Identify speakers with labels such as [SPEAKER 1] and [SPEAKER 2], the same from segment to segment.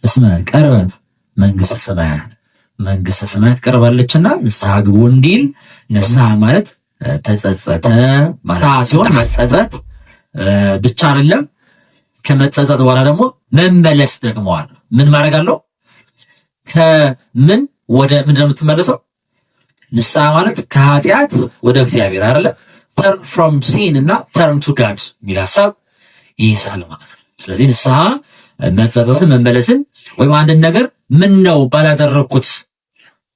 [SPEAKER 1] እስመ ቀርበት መንግስተ ሰማያት መንግስተ ሰማያት ቀርባለችና ንስሐ ግቡ እንዲል ንስሐ ማለት ተጸጸተ ንስሐ ሲሆን መጸጸት ብቻ አይደለም። ከመጸጸት በኋላ ደግሞ መመለስ ደግሞ አለ። ምን ማድረግ አለው? ከምን ወደ ምን ነው የምትመለሰው? ንስሐ ማለት ከኃጢአት ወደ እግዚአብሔር አይደለ? turn from sin እና turn to God የሚል ሐሳብ ይይዛል ማለት ነው። ስለዚህ ንስሐ መጸጸትን መመለስን ወይም አንድን ነገር ምን ነው ባላደረኩት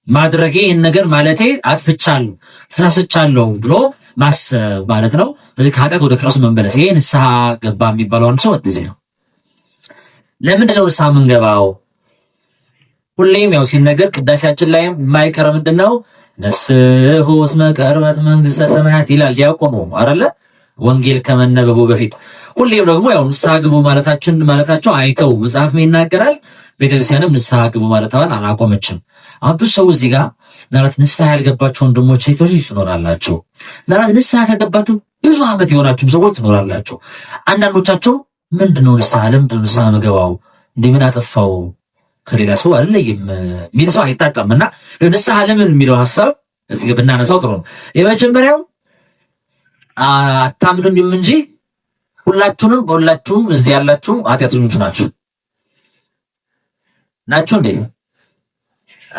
[SPEAKER 1] ማድረጌ ይህን ነገር ማለቴ አጥፍቻለሁ ተሳስቻለሁ ብሎ ማሰብ ማለት ነው። ስለዚህ ከኃጢአት ወደ ክርስቶስ መመለስ ይሄ ንስሐ ገባ የሚባለው አንድ ሰው እንደዚህ ነው። ለምንድን ነው ንስሐ የምንገባው? ሁሌም ያው ሲነገር ቅዳሴያችን ላይ የማይቀር ምንድነው? ንስሑ እስመ ቀርበት መንግስተ ሰማያት ይላል ዲያቆኑ አይደለ? ወንጌል ከመነበቡ በፊት ሁሌም ደግሞ ያው ንስሐ ግቡ ማለታቸው አይተው መጽሐፍ ይናገራል። ቤተክርስቲያንም ንስሐ ግቡ ማለቷን አላቆመችም። አሁን ብዙ ሰው እዚህ ጋር ምናልባት ንስሐ ያልገባቸው ወንድሞች እህቶች ትኖራላችሁ። ምናልባት ንስሐ ከገባችሁ ብዙ ዓመት የሆናችሁ ሰዎች ትኖራላችሁ። አንዳንዶቻቸው ምንድነው ንስሐ ለምንድነው ንስሐ መገባው እንዲህ ምን አጠፋው ከሌላ ሰው አለይም የሚል ሰው አይታጣምና ንስሐ ለምን የሚለው ሐሳብ እዚህ ጋር ብናነሳው ጥሩ ነው። የመጀመሪያው አታምኑኝም እንጂ ሁላችሁም እዚህ ያላችሁ ኃጢአተኞች ናችሁ እንዴ?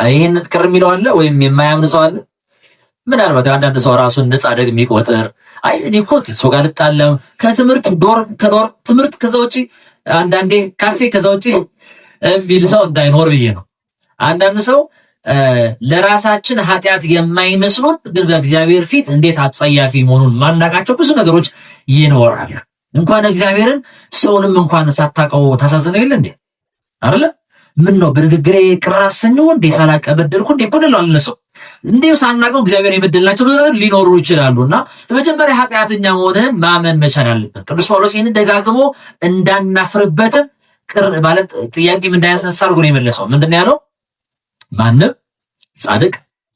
[SPEAKER 1] ይሄን ቅር የሚለው አለ ወይም የማያምን ሰው አለ? ምናልባት አንዳንድ ሰው ራሱን ጻድቅ የሚቆጥር እኔ እኮ ከሰው ጋር ልጣለም ከትምህርት ከዶር ትምህርት ከዛ ውጪ አንዳንዴ ካፌ ከዛ ውጪ የሚል ሰው እንዳይኖር ብዬ ነው። አንዳንድ ሰው ለራሳችን ኃጢአት የማይመስሉን ግን በእግዚአብሔር ፊት እንዴት አጸያፊ መሆኑን ማናቃቸው ብዙ ነገሮች ይኖራሉ። እንኳን እግዚአብሔርን ሰውንም እንኳን ሳታውቀው ታሳዝነው የለ እንዴ አይደለ? ምን ነው በንግግሬ ቅር አሰኘው እንዴ ሳላቀ በደልኩ እንዴ ብንለው አልነሰው እንዴ ሳናውቀው እግዚአብሔር የበደልናቸው ብዙ ነገር ሊኖሩ ይችላሉና በመጀመሪያ ኃጢአተኛ መሆንህን ማመን መቻል አለበት። ቅዱስ ጳውሎስ ይህንን ደጋግሞ እንዳናፍርበት ቅር ማለት ጥያቄም እንዳያስነሳ አድርጎ ነው የመለሰው። ምንድነው ያለው? ማንም ጻድቅ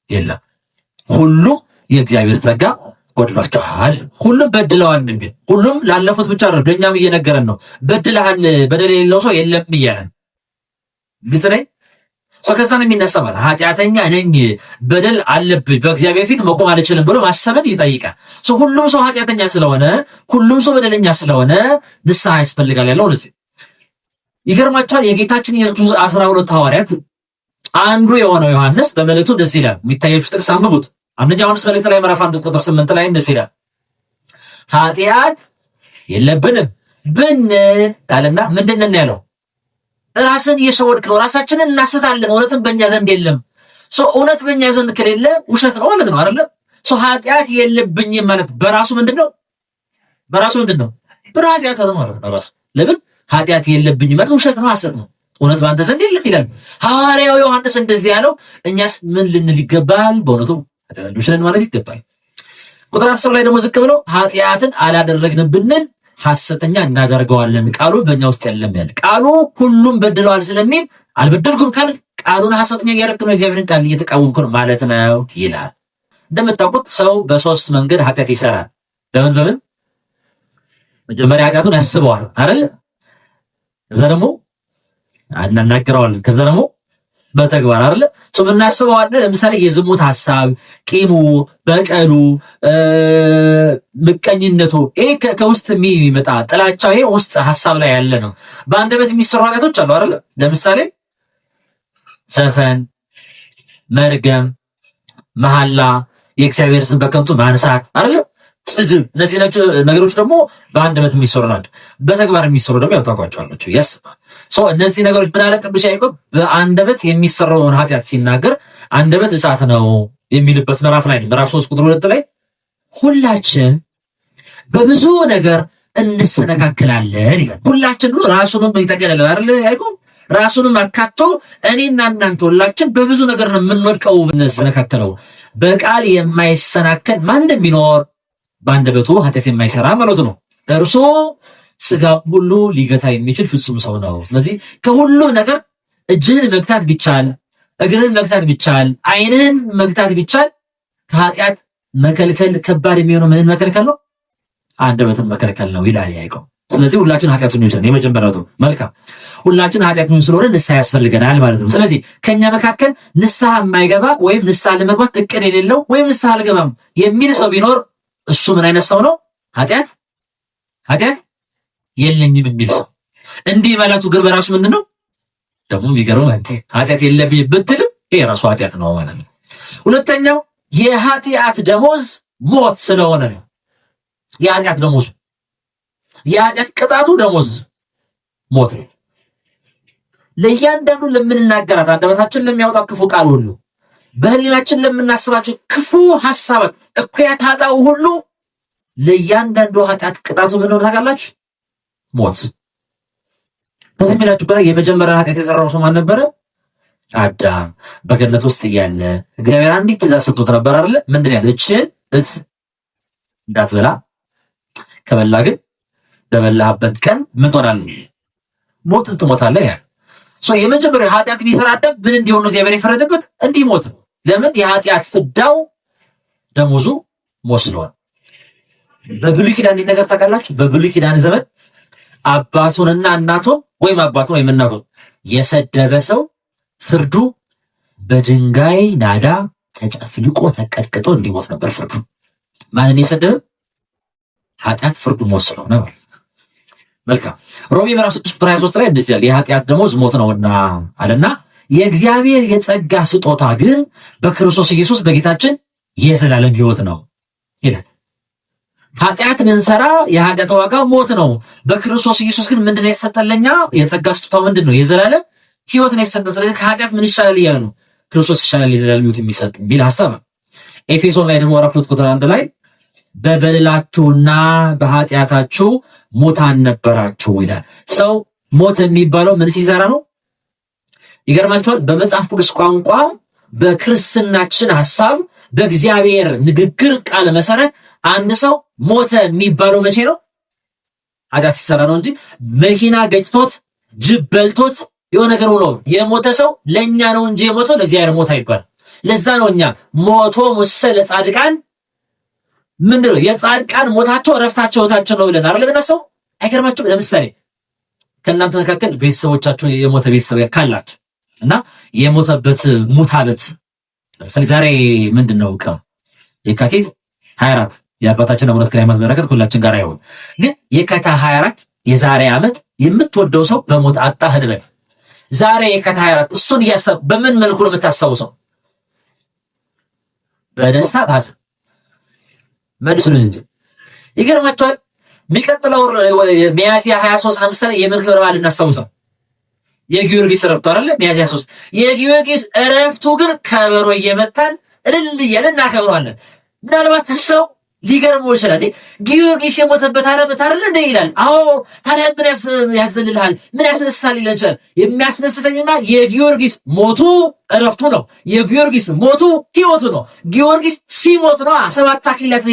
[SPEAKER 1] የለም፣ ሁሉም የእግዚአብሔር ጸጋ ጎድሏቸዋል፣ ሁሉም በድለዋል እንዴ። ሁሉም ላለፉት ብቻ አይደለም ለኛም እየነገረን ነው። በድለሃል በደል የሌለው ሰው የለም እያለን ግልጽ ነኝ። ሰው ከዛ ነው የሚነሳው ማለት ኃጢአተኛ ነኝ በደል አለብኝ በእግዚአብሔር ፊት መቆም አልችልም ብሎ ማሰብን ይጠይቃል። ሁሉም ሰው ኃጢአተኛ ስለሆነ ሁሉም ሰው በደለኛ ስለሆነ ንስሐ ያስፈልጋል ያለው ለዚህ ይገርማችኋል። የጌታችን የኢየሱስ 12 ሐዋርያት አንዱ የሆነው ዮሐንስ በመልእክቱ እንደዚህ ይላል። የሚታያችሁ ጥቅስ አንብቡት። አንደኛ ዮሐንስ መልእክት ላይ ምዕራፍ 1 ቁጥር 8 ላይ እንደዚህ ይላል፣ ኃጢአት የለብንም ብንልና ምንድነው ያለው? ራስን እየሸወድክ ነው። ራሳችንን እናስታለን። እውነትም በእኛ ዘንድ የለም። እውነት በእኛ ዘንድ ከሌለ ውሸት ነው ማለት ነው አይደለ? ኃጢአት የለብኝም ማለት በራሱ ምንድነው? በራሱ ኃጢአት ማለት ነው ራሱ። ለምን ኃጢአት የለብኝም ማለት ውሸት ነው፣ ሐሰት ነው። እውነት በአንተ ዘንድ የለም ይላል ሐዋርያው ዮሐንስ። እንደዚህ ያለው እኛስ ምን ልንል ይገባል? በእውነቱ ኃጢአተኞች ነን ማለት ይገባል። ቁጥር 10 ላይ ደግሞ ዝቅ ብለው ኃጢአትን አላደረግንም ብንል ሐሰተኛ እናደርገዋለን፣ ቃሉ በእኛ ውስጥ የለም ያለ ቃሉ ሁሉም በድለዋል ስለሚል አልበደልኩም ካል ቃሉን ሐሰተኛ እያደረግክ ነው፣ እግዚአብሔርን ቃል እየተቃወምክ ነው ማለት ነው ይላል። እንደምታውቁት ሰው በሶስት መንገድ ኃጢአት ይሰራል። በምን መጀመሪያ ኃጢአቱን ያስበዋል አይደል? ከዛ ደግሞ እናናግረዋለን፣ ከዛ ደግሞ በተግባር አይደለ? ምናስበው አለ። ለምሳሌ የዝሙት ሐሳብ፣ ቂሙ፣ በቀሉ፣ ምቀኝነቱ ይሄ ከውስጥ የሚመጣ ጥላቻው ይሄ ውስጥ ሐሳብ ላይ ያለ ነው። በአንደበት የሚሰሩ ኃጢአቶች አሉ አይደለ? ለምሳሌ ዘፈን፣ መርገም፣ መሐላ፣ የእግዚአብሔር ስም በከንቱ ማንሳት አይደለ? ስድብ። እነዚህ ነገሮች ደግሞ በአንደበት የሚሰሩ ናቸው። በተግባር የሚሰሩ ደግሞ ያውጣቋቸዋለች። እነዚህ ነገሮች ምን አለ ቅዱስ ያዕቆብ በአንደበት የሚሰራውን ኃጢአት ሲናገር አንደበት እሳት ነው የሚልበት ምዕራፍ ላይ ምዕራፍ 3 ቁጥር 2 ላይ ሁላችን በብዙ ነገር እንሰነካከላለን ይላል። ሁላችን ብሎ ራሱንም ይጠቀልላል አይደል? ያዕቆብ ራሱንም አካቶ እኔና እናንተ ሁላችን በብዙ ነገር ነው የምንወድቀው እንሰነካከለው። በቃል የማይሰናከል ማንም ቢኖር በአንደበቱ ኃጢአት የማይሰራ ማለት ነው። እርሱ ስጋ ሁሉ ሊገታ የሚችል ፍጹም ሰው ነው። ስለዚህ ከሁሉም ነገር እጅህን መግታት ቢቻል፣ እግርህን መግታት ቢቻል፣ ዓይንህን መግታት ቢቻል ከኃጢአት መከልከል ከባድ የሚሆነው ምን መከልከል ነው? አንደበትን መከልከል ነው ይላል ያዕቆብ። ስለዚህ ሁላችን ኃጢአተኞች ነን። የመጀመሪያው መልካም ሁላችን ኃጢአተኞች ስለሆነ ንስሐ ያስፈልገናል ማለት ነው። ስለዚህ ከኛ መካከል ንስሐ የማይገባ ወይም ንስሐ ለመግባት እቅድ የሌለው ወይም ንስሐ አልገባም የሚል ሰው ቢኖር እሱ ምን አይነት ሰው ነው? ኃጢአት የለኝም የሚል ሰው። እንዲህ ማለቱ ግን በራሱ ምንድን ነው ደግሞ የሚገርመው ኃጢአት የለብኝ ብትልም ይሄ ራሱ ኃጢአት ነው ማለት ነው። ሁለተኛው የኃጢአት ደሞዝ ሞት ስለሆነ ነው። የኃጢአት ደሞዝ የኃጢአት ቅጣቱ ደሞዝ ሞት ነው። ለእያንዳንዱ ለምንናገራት አንደበታችን ለሚያወጣው ክፉ ቃል ሁሉ በህሊናችን ለምናስባቸው ክፉ ሐሳባት እኩያት ኃጣው ሁሉ ለእያንዳንዱ ኃጢአት ቅጣቱ ምን እንደሆነ ታውቃላችሁ? ሞት። ከዚህ የሚላችሁ በላይ የመጀመሪያ ኃጢአት የሰራው ሰው ማን ነበረ? አዳም። በገነት ውስጥ እያለ እግዚአብሔር አንዲት ትእዛዝ ሰጥቶት ነበር አይደለ? ምንድን ያለ? እችን እጽ እንዳትበላ፣ ከበላ ግን በበላህበት ቀን ምን ትሆናለህ? ሞትን ትሞታለህ ያለ። የመጀመሪያ ኃጢአት ቢሰራ አዳም ምን እንዲሆን ነው እግዚአብሔር የፈረደበት? እንዲሞት ነው። ለምን? የኃጢአት ፍዳው ደሞዙ ሞት ስለሆነ። በብሉይ ኪዳን ነገር ታውቃላችሁ? በብሉይ ኪዳን ዘመን አባቱንና እናቱን ወይም አባቱን ወይም እናቱን የሰደበ ሰው ፍርዱ በድንጋይ ናዳ ተጨፍልቆ ተቀጥቅጦ እንዲሞት ነበር ፍርዱ። ማንን የሰደበ? ኃጢአት ፍርዱ ሞት ስለሆነ ማለት ነው። መልካም ሮሜ ምዕራፍ 6 ቁጥር 23 ላይ እንደዚህ ይላል፣ የኃጢአት ደሞዝ ሞት ነውና አለና የእግዚአብሔር የጸጋ ስጦታ ግን በክርስቶስ ኢየሱስ በጌታችን የዘላለም ሕይወት ነው ይላል። ኃጢአት ብንሰራ የኃጢአት ዋጋ ሞት ነው። በክርስቶስ ኢየሱስ ግን ምንድነው የተሰጠን? ለኛ የጸጋ ስጦታው ምንድነው? የዘላለም ሕይወት ነው የተሰጠን። ስለዚህ ከኃጢአት ምን ይሻላል እያለ ነው? ክርስቶስ ይሻላል የዘላለም ሕይወት የሚሰጥ የሚል ሐሳብ ነው። ኤፌሶን ላይ ደግሞ ምዕራፍ 2 ቁጥር 1 ላይ በበደላችሁና በኃጢአታችሁ ሙታን ነበራችሁ ይላል። ሰው ሞት የሚባለው ምን ሲሰራ ነው? ይገርማችኋል። በመጽሐፍ ቅዱስ ቋንቋ በክርስትናችን ሐሳብ በእግዚአብሔር ንግግር ቃል መሰረት አንድ ሰው ሞተ የሚባለው መቼ ነው? ኃጢአት ሲሰራ ነው እንጂ መኪና ገጭቶት ጅብ በልቶት የሆነ ነገር ሆኖ የሞተ ሰው ለኛ ነው እንጂ የሞተው ለእግዚአብሔር ሞት አይባል። ለዛ ነው እኛ ሞቶ ሙሰ ለጻድቃን ምንድነው የጻድቃን ሞታቸው እረፍታቸው ሕይወታቸው ነው ብለን አይደል ብናሰው? አይገርማችሁም? ለምሳሌ ከእናንተ መካከል ቤተሰቦቻችሁ የሞተ ቤተሰብ ካላችሁ እና የሞተበት ሙታበት ለምሳሌ ዛሬ ምንድነው ቀን የካቲት 24 የአባታችን አቡነ ተክለ ሃይማኖት በረከት ሁላችን ጋር አይሆን። ግን የካቲት 24 የዛሬ ዓመት የምትወደው ሰው በሞት አጣህ እንበል። ዛሬ የካቲት 24 እሱን እያሰብ በምን መልኩ ነው የምታስታውሰው? በደስታ ሐዘን መልሱልን እንጂ። ይገርማችኋል። የሚቀጥለው ሚያዝያ 23 ለምሳሌ የምን ክብረ በዓል እናስታውሰው? የጊዮርጊስ ዕረፍቱ አይደለ? ሚያዝያ 3 የጊዮርጊስ ዕረፍቱ ግን ከበሮ እየመታን እልል እያለን እናከብረዋለን። ምናልባት ሰው ሊገርመው ይችላል። ጊዮርጊስ የሞተበት ዓመት አይደለ እንደ ይላል። አዎ ታዲያ ምን ያዘልልሃል? ምን ያስነሳል ይላል ይችላል። የሚያስነስተኝማ የጊዮርጊስ ሞቱ ዕረፍቱ ነው። የጊዮርጊስ ሞቱ ሕይወቱ ነው። ጊዮርጊስ ሲሞት ነው 7 አክሊላትን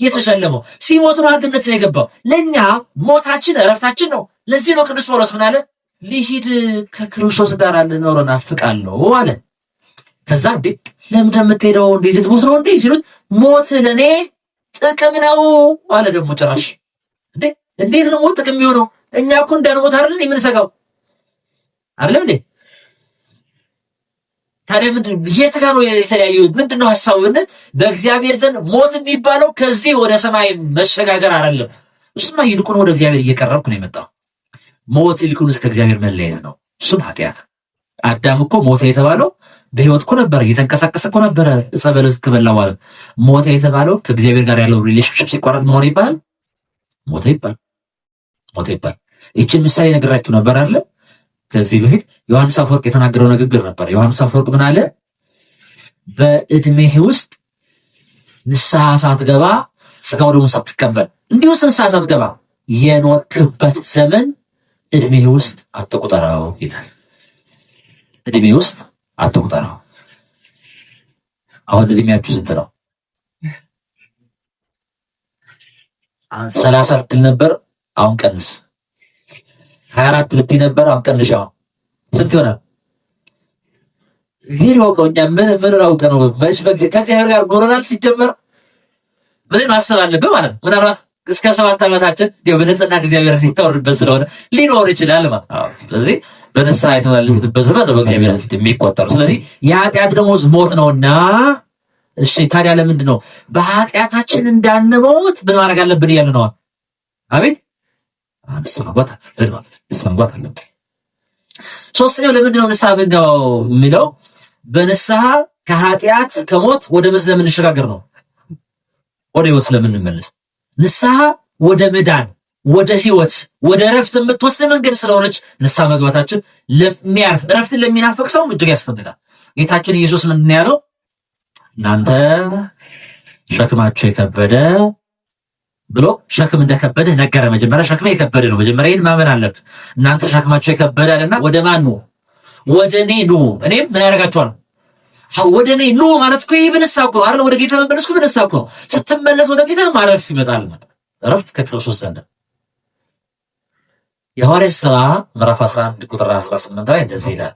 [SPEAKER 1] የተሸለመው ሲሞት ነው አርግነት ነው የገባው። ለኛ ሞታችን ዕረፍታችን ነው። ለዚህ ነው ቅዱስ ጳውሎስ ምን አለ? ልሂድ ከክርስቶስ ጋር ልኖር እናፍቃለሁ አለ። ከዛ እንዴ ለምን እንደምትሄደው እንዴ ልትሞት ነው እንዴ ሲሉት ሞት ለኔ ጥቅም ነው አለ። ደግሞ ጭራሽ እንዴት ነው ሞት ጥቅም የሚሆነው? እኛ እኮ እንዳንሞት አይደል የምንሰጋው አይደል እንዴ? ታዲያ ምንድን የተጋነው የተለያዩ ምንድነው ሐሳቡ? በእግዚአብሔር ዘንድ ሞት የሚባለው ከዚህ ወደ ሰማይ መሸጋገር አይደለም። እሱማ ይልቁን ወደ እግዚአብሔር እየቀረብኩ ነው የመጣው። ሞት ይልቁን እስከ እግዚአብሔር መለየት ነው። እሱም ኃጢአት። አዳም እኮ ሞተ የተባለው በህይወት እኮ ነበር፣ እየተንቀሳቀሰ እኮ ነበር። ዕፀ በለስ ከበላ በኋላ ሞተ የተባለው ከእግዚአብሔር ጋር ያለው ሪሌሽንሺፕ ሲቋረጥ መሆን ይባላል? ሞተ ይባል። ይህችን ምሳሌ ነግራችሁ ነበር አይደል? ከዚህ በፊት ዮሐንስ አፈወርቅ የተናገረው ንግግር ነበር። ዮሐንስ አፈወርቅ ምን አለ? በእድሜህ ውስጥ ንስሐ ሳትገባ ስጋው ደግሞ ሳትቀበል እንዲሁ ንስሐ ሳትገባ የኖርክበት ዘመን እድሜህ ውስጥ አትቁጠረው ይላል። እድሜ ውስጥ አትቁጠረው። አሁን እድሜያችሁ ስንት ነው? 30 ልትል ነበር፣ አሁን ቀንስ። 24 ልትል ነበር፣ አሁን ቀንሽ። አሁን ስንት ይሆናል? ዜሮ ነው። እኛ ምን አውቀ ነው? ከእግዚአብሔር ጋር ኖረናል። ሲጀመር ምን ማሰብ አለብህ ማለት ነው። ምናልባት እስከ 7 ዓመታችን በንጽህና እግዚአብሔር ሊኖርበት ስለሆነ ሊኖር ይችላል ማለት ነው። ስለዚህ በንስሐ የተመላለስንበት ዘመን ነው በእግዚአብሔር ፊት የሚቆጠሩ። ስለዚህ የኃጢአት ደሞዝ ሞት ነውና፣ እሺ ታዲያ ለምንድን ነው በኃጢአታችን እንዳንሞት ምን ማድረግ አለብን እያለ ነው? አቤት ንስሐ መግባት አለብን ማለት ነው። ንስሐ መግባት አለብን። ሶስተኛው ለምንድን ነው ንስሐ ብንገባው የሚለው በንስሐ ከኃጢአት ከሞት ወደ ምን ስለምንሸጋገር ነው? ወደ ህይወት ስለምንመለስ። ንስሐ ወደ መዳን፣ ወደ ህይወት፣ ወደ እረፍት የምትወስድ መንገድ ስለሆነች ንስሐ መግባታችን ለሚያርፍ እረፍትን ለሚናፍቅ ሰው እጅግ ያስፈልጋል። ጌታችን ኢየሱስ ምንድን ያለው? እናንተ ሸክማችሁ የከበደ ብሎ ሸክም እንደከበደ ነገረ። መጀመሪያ ሸክም የከበደ ነው። መጀመሪያ ይህን ማመን አለብን። እናንተ ሸክማችሁ የከበደ አለና ወደ ማን ነው? ወደ እኔ ኑ፣ እኔም ምን ያደርጋችኋል? ወደ እኔ ኑ ማለት እኮ ይህ በንስሐ እኮ አይደል? ወደ ጌታ መመለስ እኮ በንስሐ እኮ ነው። ስትመለስ ወደ ጌታ ማረፍ ይመጣል ማለት እረፍት ከክርስቶስ ዘንድ። የሐዋርያት ሥራ ምዕራፍ 11 ቁጥር 18 ላይ እንደዚህ ይላል፣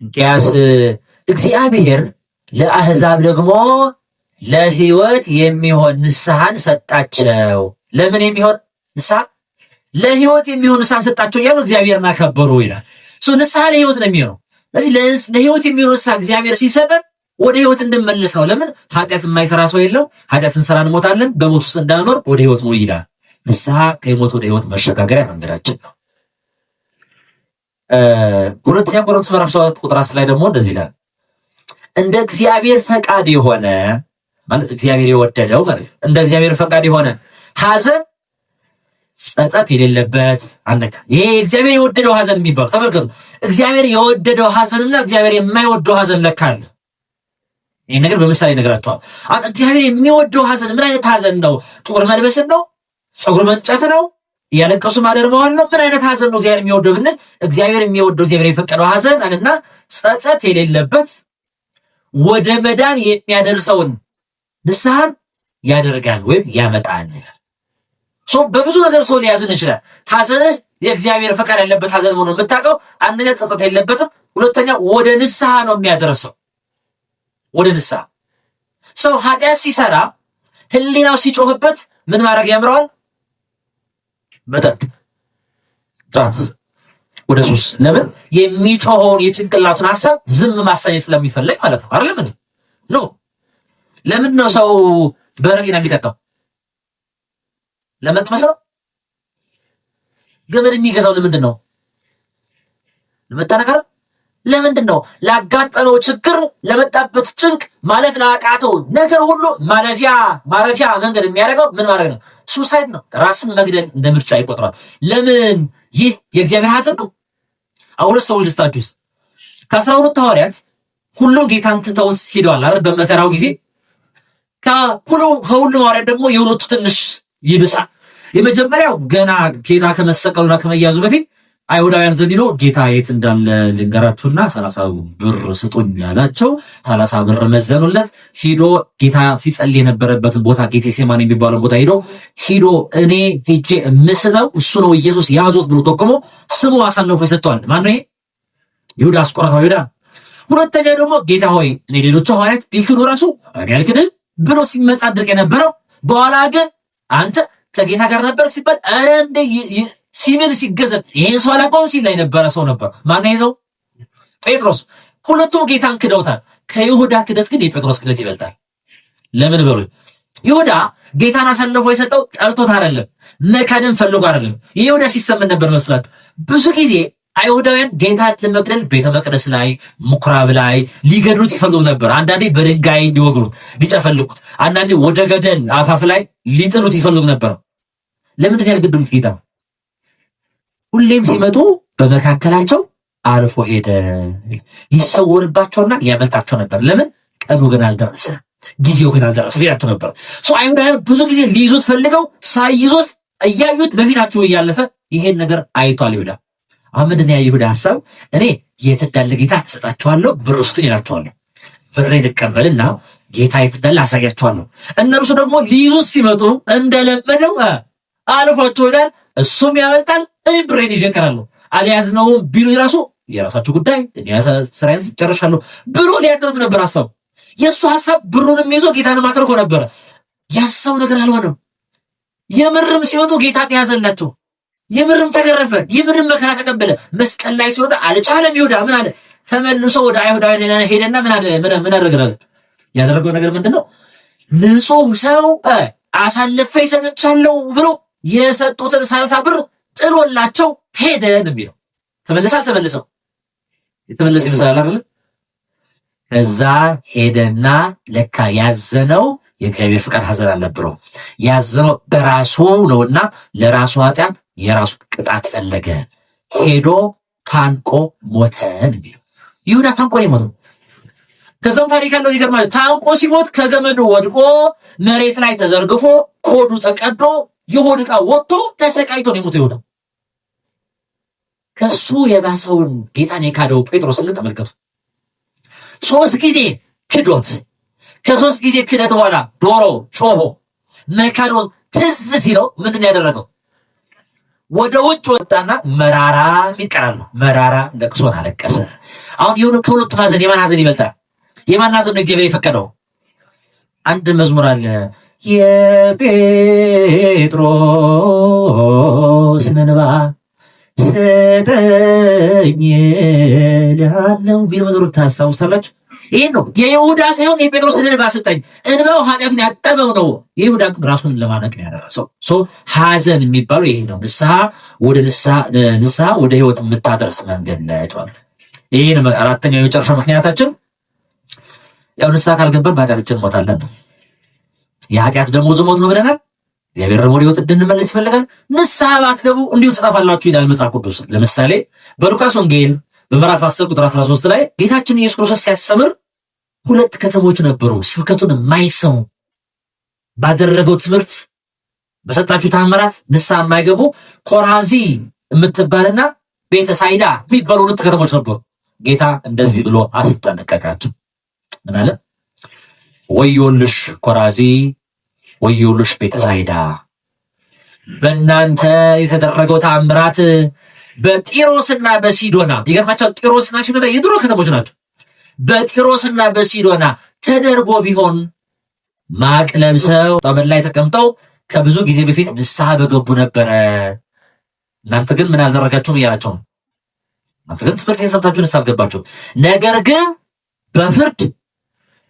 [SPEAKER 1] እንኪያስ እግዚአብሔር ለአሕዛብ ደግሞ ለሕይወት የሚሆን ንስሐን ሰጣቸው። ለምን የሚሆን ንስሐ? ለሕይወት የሚሆን ንስሐን ሰጣቸው እያሉ እግዚአብሔርን አከበሩ ይላል። ንስሐ ለሕይወት ነው የሚሆነው። ስለዚህ ለሕይወት የሚሆን ንስሐ እግዚአብሔር ሲሰጠን ወደ ሕይወት እንድንመለስ ነው። ለምን ኃጢአት የማይሰራ ሰው የለም። ኃጢአት ስንሰራ እንሞታለን። በሞት ውስጥ እንዳንኖር ወደ ሕይወት ነው ይላል። ንስሐ ከሞት ወደ ሕይወት መሸጋገሪያ መንገዳችን ነው። ሁለተኛ ቆሮንቶስ ምዕራፍ 7 ቁጥር 10 ላይ ደግሞ እንደዚህ ይላል፣ እንደ እግዚአብሔር ፈቃድ የሆነ ማለት እግዚአብሔር የወደደው ማለት እንደ እግዚአብሔር ፈቃድ የሆነ ሐዘን ጸጸት የሌለበት አንደካ። ይሄ እግዚአብሔር የወደደው ሐዘን የሚባለው ተመልከቱ። እግዚአብሔር የወደደው ሐዘንና እግዚአብሔር የማይወደው ሐዘን ለካ አለ። ይሄ ነገር በምሳሌ ነግራችኋል። እግዚአብሔር የሚወደው ሐዘን ምን አይነት ሐዘን ነው? ጥቁር መልበስን ነው? ፀጉር መንጨት ነው? እያለቀሱ ማደር መዋል ነው? ምን አይነት ሐዘን ነው እግዚአብሔር የሚወደው ብንል እግዚአብሔር የሚወደው እግዚአብሔር የፈቀደው ሐዘን አለና ጸጸት የሌለበት ወደ መዳን የሚያደርሰውን ንስሐን ያደርጋል ወይም ያመጣል ይላል። በብዙ ነገር ሰው ሊያዝን ይችላል። ሐዘንህ የእግዚአብሔር ፈቃድ ያለበት ሐዘን ሆኖ የምታውቀው አንደኛ ጸጸት የለበትም፣ ሁለተኛ ወደ ንስሐ ነው የሚያደርሰው። ወደ ንስሐ ሰው ኃጢአት ሲሰራ ህሊናው ሲጮህበት ምን ማድረግ ያምረዋል? መጠጥ፣ ጫት፣ ወደ ሱስ። ለምን? የሚጮኸውን የጭንቅላቱን ሐሳብ ዝም ማሰኘት ስለሚፈልግ ማለት ነው። አይደለም ኖ ለምን ነው ሰው በረኪና የሚጠጣው? ለመጥመስ ነው። ገመድ የሚገዛው ለምንድን ነው? ለመታነቀር። ለምንድን ነው? ላጋጠመው ችግር፣ ለመጣበት ጭንቅ፣ ማለፍ ላቃተው ነገር ሁሉ ማረፊያ መንገድ የሚያደርገው ምን ማድረግ ነው? ሱሳይድ ነው። ራስን መግደል እንደ ምርጫ ይቆጥራል። ለምን? ይህ የእግዚአብሔር ሐዘን ነው። አሁን ሰዎች ልስታችሁ ውስጥ ከ12 ሐዋርያት ሁሉም ጌታን ትተውት ሄደዋል አይደል? በመከራው ጊዜ ከሁሉም ሐዋርያት ደግሞ የሁለቱ ትንሽ ይብሳል። የመጀመሪያው ገና ጌታ ከመሰቀሉና ከመያዙ በፊት አይሁዳውያን ዘንድ ሄዶ ጌታ የት እንዳለ ልንገራችሁና 30 ብር ስጡኝ ያላቸው 30 ብር መዘኑለት። ሂዶ ጌታ ሲጸልይ የነበረበትን ቦታ ጌቴሴማኒ የሚባለው ቦታ ሂዶ እኔ ሄጄ ምስለው እሱ ነው ኢየሱስ ያዙት ብሎ ጠቆሞ ስሙ አሳልፎ ይሰጠዋል። ማነው ይሄ? ይሁዳ አስቆሮታዊ ይሁዳ። ሁለተኛ ደግሞ ጌታ ሆይ እኔ ሌሎቹ ሐዋርያት ቢክዱ ራሱ እኔ አልክድም ብሎ ሲመጻደቅ የነበረው በኋላ ግን አንተ ከጌታ ጋር ነበር ሲባል አረ እንደ ሲምል ሲገዘት ይሄን ሰው አላቆም ሲል የነበረ ሰው ነበር። ማን ይዘው? ጴጥሮስ። ሁለቱም ጌታን ክደውታል። ከይሁዳ ክደት ግን የጴጥሮስ ክደት ይበልጣል። ለምን በሉ? ይሁዳ ጌታን አሳልፎ የሰጠው ጠልቶት አይደለም፣ መካድን ፈልጎ አይደለም። ይሁዳ ሲሰምን ነበር መስላት። ብዙ ጊዜ አይሁዳውያን ጌታን ለመግደል ቤተ መቅደስ ላይ ምኩራብ ላይ ሊገድሉት ይፈልጉ ነበር። አንዳንዴ በድንጋይ ሊወግሩት ሊጨፈልቁት፣ አንዳንዴ ወደ ገደል አፋፍ ላይ ሊጥሉት ይፈልጉ ነበር። ለምንድን ያልገደሉት ጌታ? ሁሌም ሲመጡ በመካከላቸው አልፎ ሄደ። ይሰወርባቸውና ያመልጣቸው ነበር። ለምን? ቀኑ ግን አልደረሰ፣ ጊዜው ግን አልደረሰ ቢላቸው ነበር። አይሁዳውያን ብዙ ጊዜ ሊይዙት ፈልገው ሳይይዙት እያዩት በፊታቸው እያለፈ ይሄን ነገር አይቷል ይሁዳ። አሁን ምንድን ነው የይሁዳ ሐሳብ? እኔ የት እንዳለ ጌታ እሰጣቸዋለሁ፣ ብር ስጡኝ እላቸዋለሁ። ብሬን እቀበልና ጌታ የት እንዳለ አሳያቸዋለሁ። እነርሱ ደግሞ ሊይዙት ሲመጡ እንደለመደው አልፏቸው ይላል። እሱም ያመልጣል፣ እኔ ብሬን ይዤ እቀራለሁ። አልያዝነውም ቢሉ ራሱ የራሳቸው ጉዳይ፣ እኔ ስራዬን ጨርሻለሁ ብሎ ሊያተርፍ ነበር ሐሳቡ። የእሱ ሐሳብ ብሩንም ይዞ ጌታንም አትርፎ ነበረ። ያሰው ነገር አልሆነም። የምርም ሲወጡ ጌታ ተያዘላቸው፣ የምርም ተገረፈ፣ የምርም መከራ ተቀበለ። መስቀል ላይ ሲወጣ አልቻለም። ይሁዳ ምን አለ? ተመልሶ ወደ አይሁዳውያን ሄደና ምን አደረገ? ያደረገው ነገር ምንድነው? ንጹሕ ሰው አሳልፌ ሰጥቻለሁ ብሎ የሰጡትን 30 ብር ጥሎላቸው ሄደ ነው የሚለው። አልተመለሰም? የተመለሰ ይመስላል አይደል? ከዛ ሄደና ለካ ያዘነው የእግዚአብሔር ፍቃድ ሐዘን አልነበረውም። ያዘነው በራሱ ነውና ለራሱ ኃጢአት የራሱ ቅጣት ፈለገ። ሄዶ ታንቆ ሞተ ነው የሚለው። ይሁዳ ታንቆ ነው የሞተው። ከዛም ታሪክ ያለው ይገርማል። ታንቆ ሲሞት ከገመዱ ወድቆ መሬት ላይ ተዘርግፎ ሆዱ ተቀዶ የሆድ ዕቃ ወጥቶ ተሰቃይቶ ነው የሞተው ይሁዳ። ከሱ የባሰውን ጌታን የካደው ጴጥሮስን ተመልከቱ። 3 ጊዜ ክዶት፣ ከ3 ጊዜ ክደት በኋላ ዶሮ ጮሆ መካዶ ትዝ ሲለው ምንድን ያደረገው? ወደ ውጭ ወጣና መራራ ይቀራል። መራራ ለቅሶን አለቀሰ። አሁን የሆነ ከሁለቱም ሐዘን የማን ሐዘን ይበልጣል? የማን ሐዘን ነው እግዚአብሔር የፈቀደው? አንድ መዝሙር አለ፣ የጴጥሮስን እንባ ስጠኝ እልሃለሁ ቢል መዝሙር ታስታውሳላችሁ? ይሄን ነው የይሁዳ ሳይሆን የጴጥሮስን እንባ ስጠኝ። እንባው ኃጢአቱን ያጠበው ነው። የይሁዳ ራሱን ለማነቅ ነው ያደረሰው። ሐዘን የሚባለው ይሄ ነው። ንስሐ ወደ ህይወት የምታደርስ መንገድ ነች ማለት። ይሄ ነው አራተኛው የመጨረሻ ምክንያታችን። ያው ንስሐ ካልገባን በኃጢአታችን እንሞታለን ነው። የኃጢአት ደሞዙ ሞት ነው ብለናል። እግዚአብሔር ደግሞ ወደ ህይወት እንድንመለስ ይፈልጋል። ንስሐ ባትገቡ እንዲሁ ትጠፋላችሁ ይላል መጽሐፍ ቅዱስ። ለምሳሌ በሉቃስ ወንጌል በምዕራፍ 10 ቁጥር 13 ላይ ጌታችን ኢየሱስ ክርስቶስ ሲያስተምር 2 ከተሞች ነበሩ ስብከቱን የማይሰሙ ባደረገው ትምህርት በሰጣችሁ ተአምራት ንስሐ የማይገቡ ኮራዚ የምትባልና ቤተሳይዳ የሚባሉ 2 ከተሞች ነበሩ። ጌታ እንደዚህ ብሎ አስጠነቀቃቸው። ምን አለ? ወዮልሽ ኮራዚ፣ ወዮልሽ ቤተሳይዳ፣ በእናንተ የተደረገው ተአምራት በጢሮስና በሲዶና፣ ይገርማቸዋል። ጢሮስና ሲዶና የድሮ ከተሞች ናቸው። በጢሮስና በሲዶና ተደርጎ ቢሆን ማቅ ለብሰው ጠመን ላይ ተቀምጠው ከብዙ ጊዜ በፊት ንስሐ በገቡ ነበረ። እናንተ ግን ምን አልደረጋችሁም እያላቸው ነው። እናንተ ግን ትምህርቴን ሰምታችሁ ንስሐ አልገባችሁም። ነገር ግን በፍርድ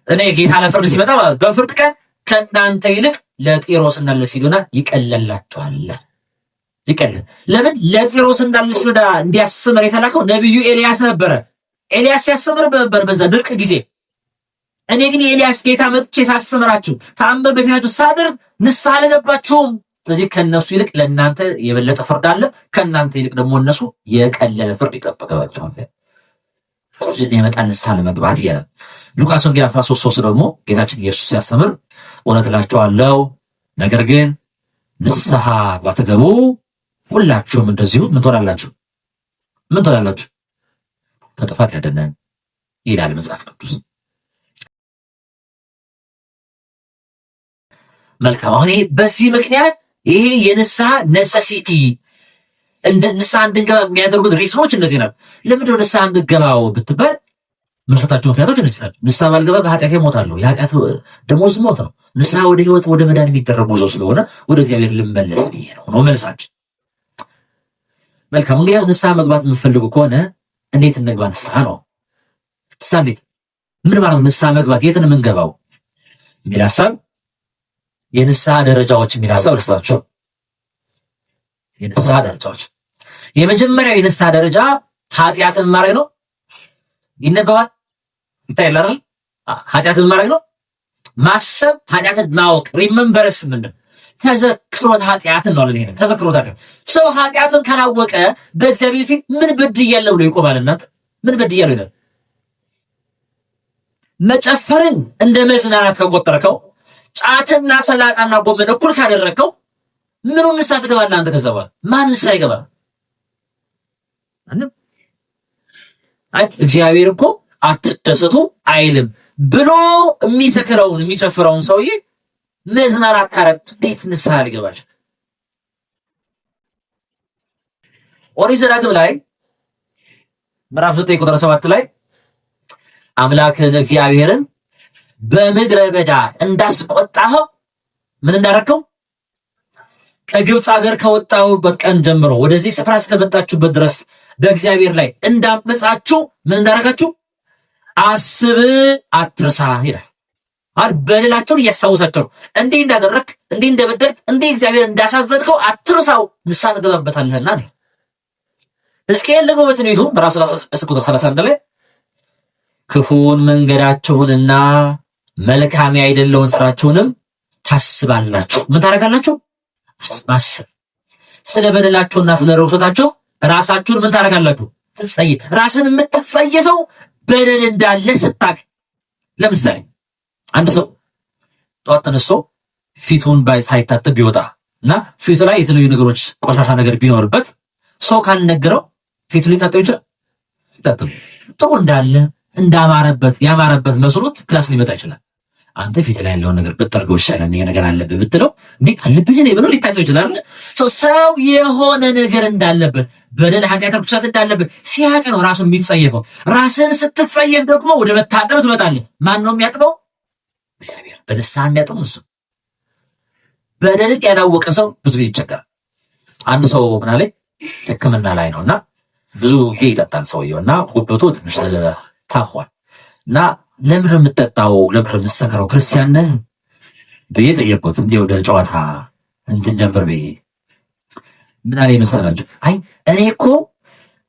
[SPEAKER 1] እኔ ጌታ ለፍርድ ሲመጣ በፍርድ ቀን ከእናንተ ይልቅ ለጢሮስና ለሲዶና ይቀለላቸዋል። ይቀለል። ለምን? ለጢሮስና ለሲዶና እንዲያስተምር የተላከው ነብዩ ኤልያስ ነበረ። ኤልያስ ሲያስተምር ነበር በዛ ድርቅ ጊዜ። እኔ ግን የኤልያስ ጌታ መጥቼ ሳስተምራችሁ ተአምር በፊታችሁ ሳደርግ ንስሐ አልገባችሁም። ስለዚህ ከነሱ ይልቅ ለእናንተ የበለጠ ፍርድ አለ፣ ከእናንተ ይልቅ ደግሞ እነሱ የቀለለ ፍርድ ይጠበቅባቸዋል። ፍርድ ይመጣል ንስሐ ለመግባት እያለ ሉቃስ ወንጌል 13:3 ደግሞ ጌታችን ኢየሱስ ሲያስተምር እውነት እላችኋለሁ ነገር ግን ንስሐ ባትገቡ ሁላችሁም እንደዚሁ ምን ትሆናላችሁ? ከጥፋት ያድነን ይላል መጽሐፍ ቅዱስ። መልካም። አሁን በዚህ ምክንያት ይሄ የንስሐ ኔሴሲቲ ንስሐ እንድንገባ የሚያደርጉት ሪስኖች እነዚህ ናቸው። ለምንድን ነው ንስሐ እንድንገባው ብትባል ምልክታቸው ምክንያቶች እነዚህ ናቸው። ንስሐ ባልገባ በኃጢአቴ እሞታለሁ። የኃጢአት ደሞዝ ሞት ነው። ንስሐ ወደ ህይወት ወደ መዳን የሚደረግ ጉዞ ስለሆነ ወደ እግዚአብሔር ልመለስ ብዬ ነው መልሳችን። መልካም። እንግዲህ ንስሐ መግባት የምፈልጉ ከሆነ እንዴት እንግባ? ንስሐ ነው። ንስሐ እንዴት ምን ማለት ነው? ንስሐ መግባት የት ነው የምንገባው የሚል ሀሳብ የንስሐ ደረጃዎች የሚል ሀሳብ ልስጣችሁ። የንስሐ ደረጃዎች የመጀመሪያው የንስሐ ደረጃ ኃጢአትን ማድረግ ነው። ይነበባል፣ ይታያል አይደል? ኃጢአትን ማድረግ ነው። ማሰብ፣ ኃጢአትን ማወቅ፣ ሪመምበረስ ምንድን ተዘክሮት ኃጢአትን ነው አለን። ይሄ ተዘክሮት ኃጢአት ሰው ኃጢአትን ካላወቀ በእግዚአብሔር ፊት ምን በድያለሁ ብሎ ይቆማል። እናንተ ምን በድያለሁ ይላል። መጨፈርን እንደ መዝናናት ከቆጠርከው፣ ጫትና ሰላጣና ጎመን እኩል ካደረግከው ምኑ ንስሐ ትገባለህ አንተ? ከዛ በኋላ ማን ንስሐ ይገባል? አይ እግዚአብሔር እኮ አትደሰቱ አይልም ብሎ የሚሰክረውን የሚጨፍረውን ሰውዬ መዝናናት ካረግ እንዴት ንስሐ ሊገባች? ኦሪት ዘዳግም ላይ ምዕራፍ 9 ቁጥር 7 ላይ አምላክህን እግዚአብሔርን በምድረ በዳ እንዳስቆጣኸው ምን እንዳረከው ከግብፅ ሀገር ከወጣሁበት ቀን ጀምሮ ወደዚህ ስፍራ እስከመጣችሁበት ድረስ በእግዚአብሔር ላይ እንዳመጻችሁ ምን እንዳደረጋችሁ አስብ አትርሳ ይላል። በደላቸውን እያስታወሳቸው ነው። እንዲህ እንዳደረግ፣ እንዲህ እንደበደልክ፣ እንዲህ እግዚአብሔር እንዳሳዘንከው አትርሳው፣ ንስሐ ትገባበታለህና ነው። ሕዝቅኤል ደግሞ በትንቢቱ ምዕራፍ 36 ቁጥር 31 ላይ ክፉን መንገዳቸውንና መልካም አይደለውን ስራቸውንም ታስባላችሁ። ምን ታደርጋላችሁ? ማሰብ። ስለ በደላቸውና ስለ ርኩሰታቸው ራሳችሁን ምን ታደርጋላችሁ? ትጸየፍ። ራስን የምትጸየፈው በደል እንዳለ ስታውቅ። ለምሳሌ አንድ ሰው ጠዋት ተነስቶ ፊቱን ሳይታጠብ ቢወጣ እና ፊቱ ላይ የተለያዩ ነገሮች ቆሻሻ ነገር ቢኖርበት ሰው ካልነገረው ፊቱ ሊታጠብ ይችላል? ይታጠብ። ጥሩ እንዳለ እንዳማረበት ያማረበት መስሎት ክላስ ሊመጣ ይችላል። አንተ ፊት ላይ ያለውን ነገር ብትጠርገው ይሻላል፣ ይሄ ነገር አለብህ ብትለው እንዴ አለብኝ ነው ብሎ ሊታጠብ ይችላል። ሰው የሆነ ነገር እንዳለበት በደል፣ ኃጢአት፣ ርኩሰት እንዳለበት ሲያውቅ ነው ራሱን የሚጸየፈው። ራስን ስትጸየፍ ደግሞ ወደ መታጠብ ትመጣለህ። ማን ነው የሚያጥበው? እግዚአብሔር። በንስሐ የሚያጥበው እሱ። በደልን ያላወቀ ሰው ብዙ ጊዜ ይቸገራል። አንድ ሰው ምን አለኝ፣ ሕክምና ላይ ነውና ብዙ ጊዜ ይጠጣል ሰውየው እና ጉበቱ ትንሽ ታሟል እና ለምን የምትጠጣው ለምን የምትሰክረው ክርስቲያን ነህ ብዬ ጠየቅኩት። እንዲህ ወደ ጨዋታ እንትን ጀምር ብዬ ምን አለኝ መሰላችሁ? አይ እኔ እኮ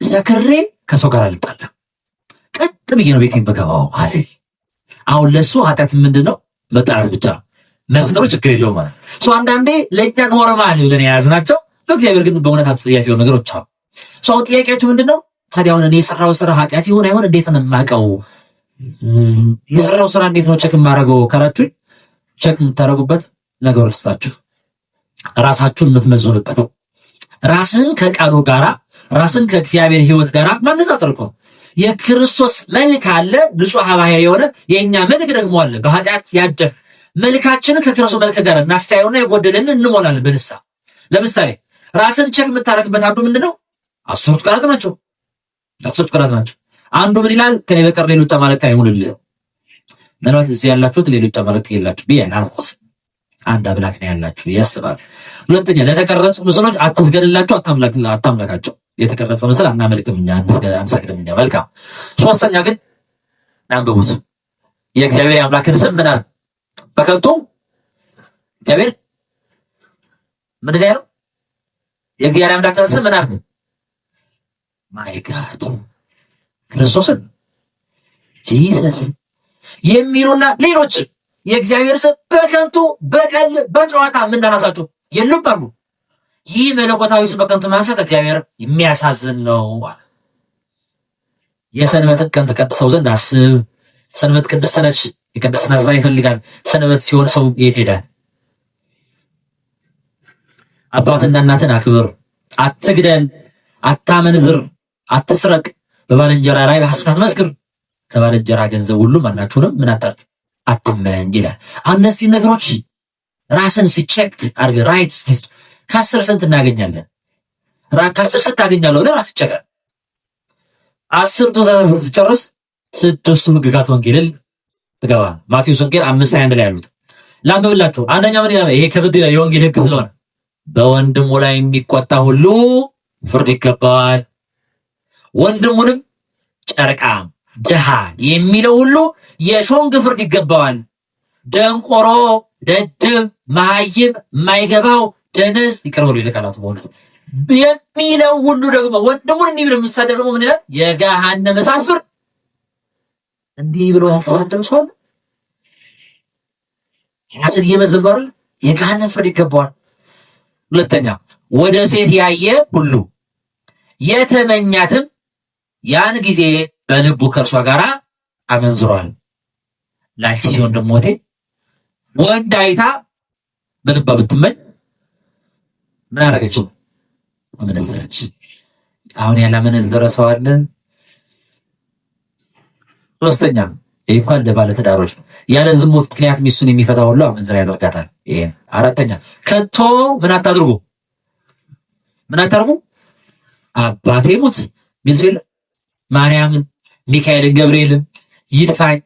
[SPEAKER 1] ሰክሬ ከሰው ጋር አልጣለም፣ ቀጥ ብዬ ነው ቤቴን በገባው አለኝ። አሁን ለሱ ኃጢአት ምንድነው? መጣላት ብቻ መስከሩ ችግር የለውም ማለት ነው። አንዳንዴ ለእኛ ኖርማል ብለን የያዝናቸው በእግዚአብሔር ግን በእውነት አጸያፊ የሆኑ ነገሮች አሉ። ሰው ጥያቄያችሁ ምንድነው ታዲያ? አሁን እኔ የሰራው ስራ ኃጢአት ይሁን አይሁን እንዴት ነው የማውቀው? የሰራው ስራ እንዴት ነው ቼክ የማደርገው ካላችሁኝ፣ ቼክ የምታደርጉበት ነገር ልስጣችሁ። ራሳችሁን የምትመዝኑበት፣ ራስን ከቃሉ ጋራ ራስን ከእግዚአብሔር ሕይወት ጋራ ማነጻጸር እኮ። የክርስቶስ መልክ አለ፣ ንጹሕ ባህሪ የሆነ የእኛ መልክ ደግሞ አለ፣ በኃጢአት ያደፍ መልካችንን ከክርስቶስ መልክ ጋር እናስተያየውና የጎደልን እንሞላለን በንስሐ። ለምሳሌ ራስን ቼክ የምታደርግበት አንዱ ምንድነው? አስርቱ ቃላት ናቸው። አስርቱ ቃላት ናቸው። አንዱ ምን ይላል? ከኔ በቀር ሌሎች አማልክት አይሁኑልህ። ምናልባት እዚህ ያላችሁት ሌሎች አማልክት የላችሁ ቢያናስ አንድ አምላክ ነው ያላችሁ ያስባል። ሁለተኛ ለተቀረጹ ምስሎች አትስገድላቸው፣ አታምልካቸው። የተቀረጸ ምስል አናመልክም እኛ አንሰግድም እኛ። መልካም። ሶስተኛ ግን አንብቡት። የእግዚአብሔር አምላክን ስም ምን አለ? በከንቱ እግዚአብሔር ምንድን ነው ያለው? የእግዚአብሔር አምላክን ስም ምን አለ? ማይ ጋድ ክርስቶስን ጂሰስ የሚሉና ሌሎች የእግዚአብሔር ስም በከንቱ በቀል በጨዋታ የምናነሳቸው የሉም። ይህ መለኮታዊ ስም በከንቱ ማንሳት እግዚአብሔር የሚያሳዝን ነው። የሰንበትን ቀን ተቀድሰው ዘንድ አስብ። ሰንበት ቅድስት ነች። የቅድስና ስራ ይፈልጋል። ሰንበት ሲሆን ሰው የት ሄዳል? አባትና እናትን አክብር፣ አትግደል፣ አታመንዝር፣ አትስረቅ፣ በባልንጀራ ላይ በሐሰት አትመስክር፣ ከባልንጀራ ገንዘብ ሁሉ ማናችሁንም ምን አታርግ አትመኝ ይላል። እነዚህ ነገሮች ራስን ሲቼክ አድርገህ ራይት ከ10 ስንት እናገኛለን? ከ10 ስንት ታገኛለህ? ለራስ ይቸጋል። 10 ጨርስ 6 ሕግጋት ወንጌልን ትገባ። ማቴዎስ ወንጌል 5:21 ላይ ያሉት ላንብብላችሁ። አንደኛ ምን ይላል? ይሄ ከብድ ይላል የወንጌል ሕግ ስለሆነ በወንድሙ ላይ የሚቆጣ ሁሉ ፍርድ ይገባዋል፣ ወንድሙንም ጨርቃም ድሃ የሚለው ሁሉ የሾንግ ፍርድ ይገባዋል። ደንቆሮ፣ ደድብ፣ መሃይም፣ የማይገባው ደነዝ ይቅር በሉ ይለቃላት በእውነት የሚለው ሁሉ ደግሞ ወንድሙን እንዲህ ብሎ የሚሳደብ ደግሞ ምን ይላል? የገሃነመ እሳት ፍርድ። እንዲህ ብሎ ያልተሳደብ ሰው አለ? ራስን እየመዘንኩ አይደል? የገሃነመ ፍርድ ይገባዋል። ሁለተኛ ወደ ሴት ያየ ሁሉ የተመኛትም ያን ጊዜ በልቡ ከእርሷ ጋር አመንዝሯል። ላንቺ ሲሆን ደግሞ ወንድ አይታ በልባ ብትመኝ ምን አደረገች? አመነዘረች። አሁን ያላመነዘረ ሰው አለ? ሶስተኛ ይህ እንኳን ለባለ ትዳሮች ያለ ዝሙት ምክንያት ሚስቱን የሚፈታ ሁሉ አመንዝራ ያደርጋታል። ይሄን አራተኛ ከቶ ምን አታድርጉ? አባቴ ሙት ሚል ሰው የለም። ማርያምን፣ ሚካኤልን፣ ገብርኤልን ይድፋኝ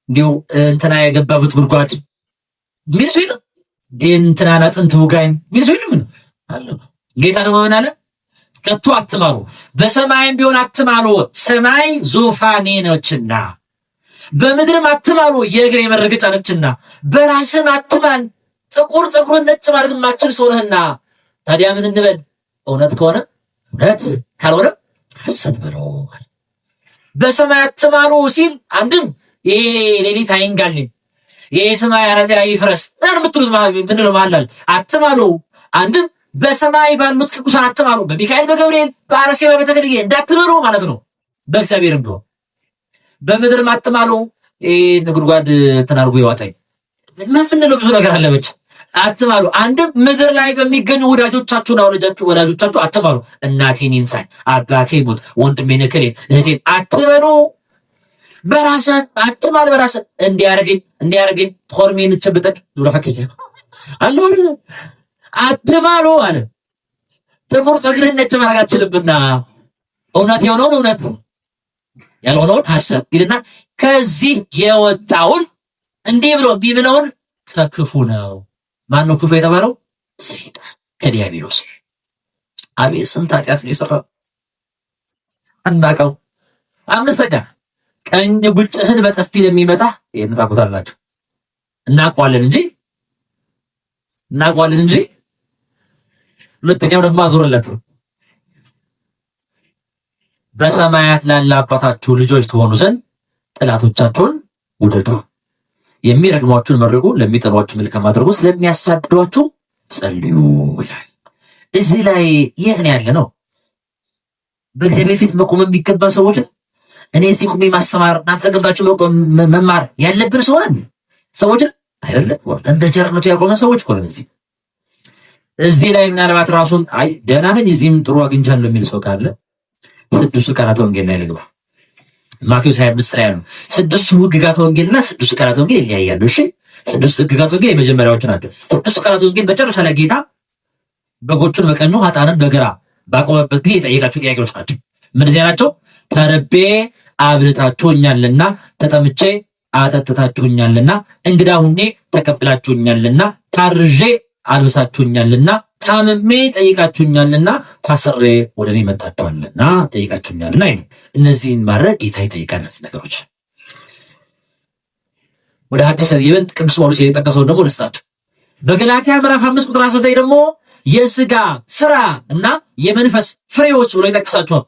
[SPEAKER 1] እንዲሁ እንትና የገባበት ጉድጓድ ሚል ሰው የለም። እንትናን አጥንት ውጋኝ ሚል ሰው የለም። ጌታ ደግሞ ምን አለ? ከቶ አትማሉ፣ በሰማይም ቢሆን አትማሉ፣ ሰማይ ዙፋኔ ነችና፣ በምድርም አትማሉ፣ የእግሬ መረገጫ ነችና፣ በራስህም አትማል፣ ጥቁር ፀጉርን ነጭ ማድረግ የማትችል ሰው ነህና። ታዲያ ምን እንበል? እውነት ከሆነ እውነት፣ ካልሆነ ሐሰት በለው። በሰማይ አትማሉ ሲል አንድም ይሄ ሌሊት አይንጋልኝ፣ ይሄ ሰማይ አናቴ ላይ ይፍረስ ምትሉት ምንለው ማላል አትማሉ። አንድም በሰማይ ባሉት ቅዱሳን አትማሉ፣ በሚካኤል በገብርኤል በአርሴማ በተክልዬ እንዳትምሉ ማለት ነው። በእግዚአብሔርም ቢሆን በምድርም አትማሉ። ጉድጓድ ተናርጎ ይዋጣኝ ምንለው ብዙ ነገር አለ። ብቻ አትማሉ። አንድም ምድር ላይ በሚገኙ ወዳጆቻችሁና ወዳጆቻችሁ አትማሉ። እናቴን ይንሳኝ፣ አባቴ ሞት፣ ወንድሜን እከሌን እህቴን አትበሉ። በራስህ አትማል። በራስህ እንዲያርገኝ ሆርሜን ቸብጠን ለፈከከ አላህ አትማሉ አለ። ጥቁር ፀጉርህን ነጭ ማድረግ አትችልምና እውነት የሆነውን እውነት ያልሆነውን ሐሰት ይልና ከዚህ የወጣውን እንዲህ ብሎ ቢብለውን ከክፉ ነው። ማን ነው ክፉ የተባለው? ሰይጣን ከዲያብሎስ። አቤት ስንት ኃጢአት ነው የሰራው አናውቀው። አምስተኛ ቀኝ ጉልጭህን በጥፊ ለሚመታ ይሄን ታውቁታላችሁ። እናውቀዋለን እንጂ ሁለተኛው ደግሞ አዞርለት። በሰማያት ላለ አባታችሁ ልጆች ትሆኑ ዘንድ ጠላቶቻችሁን ውደዱ፣ የሚረግሟችሁን መርቁ፣ ለሚጠሏችሁ መልካም አድርጉ፣ ስለሚያሳድዷችሁ ጸልዩ ይላል። እዚህ ላይ የት ነው ያለ ነው? በእግዚአብሔር ፊት መቆም የሚገባ ሰዎች እኔ እዚህ ቁሜ ማስተማር እናንተ ገብታችሁ መማር ያለብን ሰዎች አይደለም። እንደ ጀርነቱ ያቆመ ሰዎች እኮ ነው። እዚህ ላይ ምናልባት ራሱን አይ ደህና ነኝ እዚህም ጥሩ አግኝቻለሁ የሚል ሰው ካለ ስድስቱ ቃላተ ወንጌል ላይ ልግባ። ማቴዎስ 25 ላይ ነው። ስድስቱ ሕግጋተ ወንጌልና ስድስቱ ቃላተ ወንጌል ይለያያሉ። እሺ ስድስቱ ሕግጋተ ወንጌል የመጀመሪያዎቹ ናቸው። ስድስቱ ቃላተ ወንጌል መጨረሻ ላይ ጌታ በጎቹን በቀኙ ኃጥአንን በግራ ባቆመበት ጊዜ የጠየቃቸው ጥያቄዎች ናቸው። ምንድን ናቸው? ተርቤ አብልታችሁኛልና፣ ተጠምቼ አጠጥታችሁኛልና፣ እንግዳ ሁኜ ተቀብላችሁኛልና፣ ታርዤ አልብሳችሁኛልና፣ ታምሜ ጠይቃችሁኛልና፣ ታስሬ ወደ እኔ መጣችኋልና ጠይቃችሁኛልና። እነዚህን ማድረግ ጌታ ይጠይቃል። እነዚህ ነገሮች ወደ ሐዲስ ይበልጥ ቅዱስ ጳውሎስ የጠቀሰው ደግሞ ልስጣችሁ። በገላትያ ምዕራፍ 5 ቁጥር 19 ደግሞ የሥጋ ስራ እና የመንፈስ ፍሬዎች ብሎ ይጠቅሳቸዋል።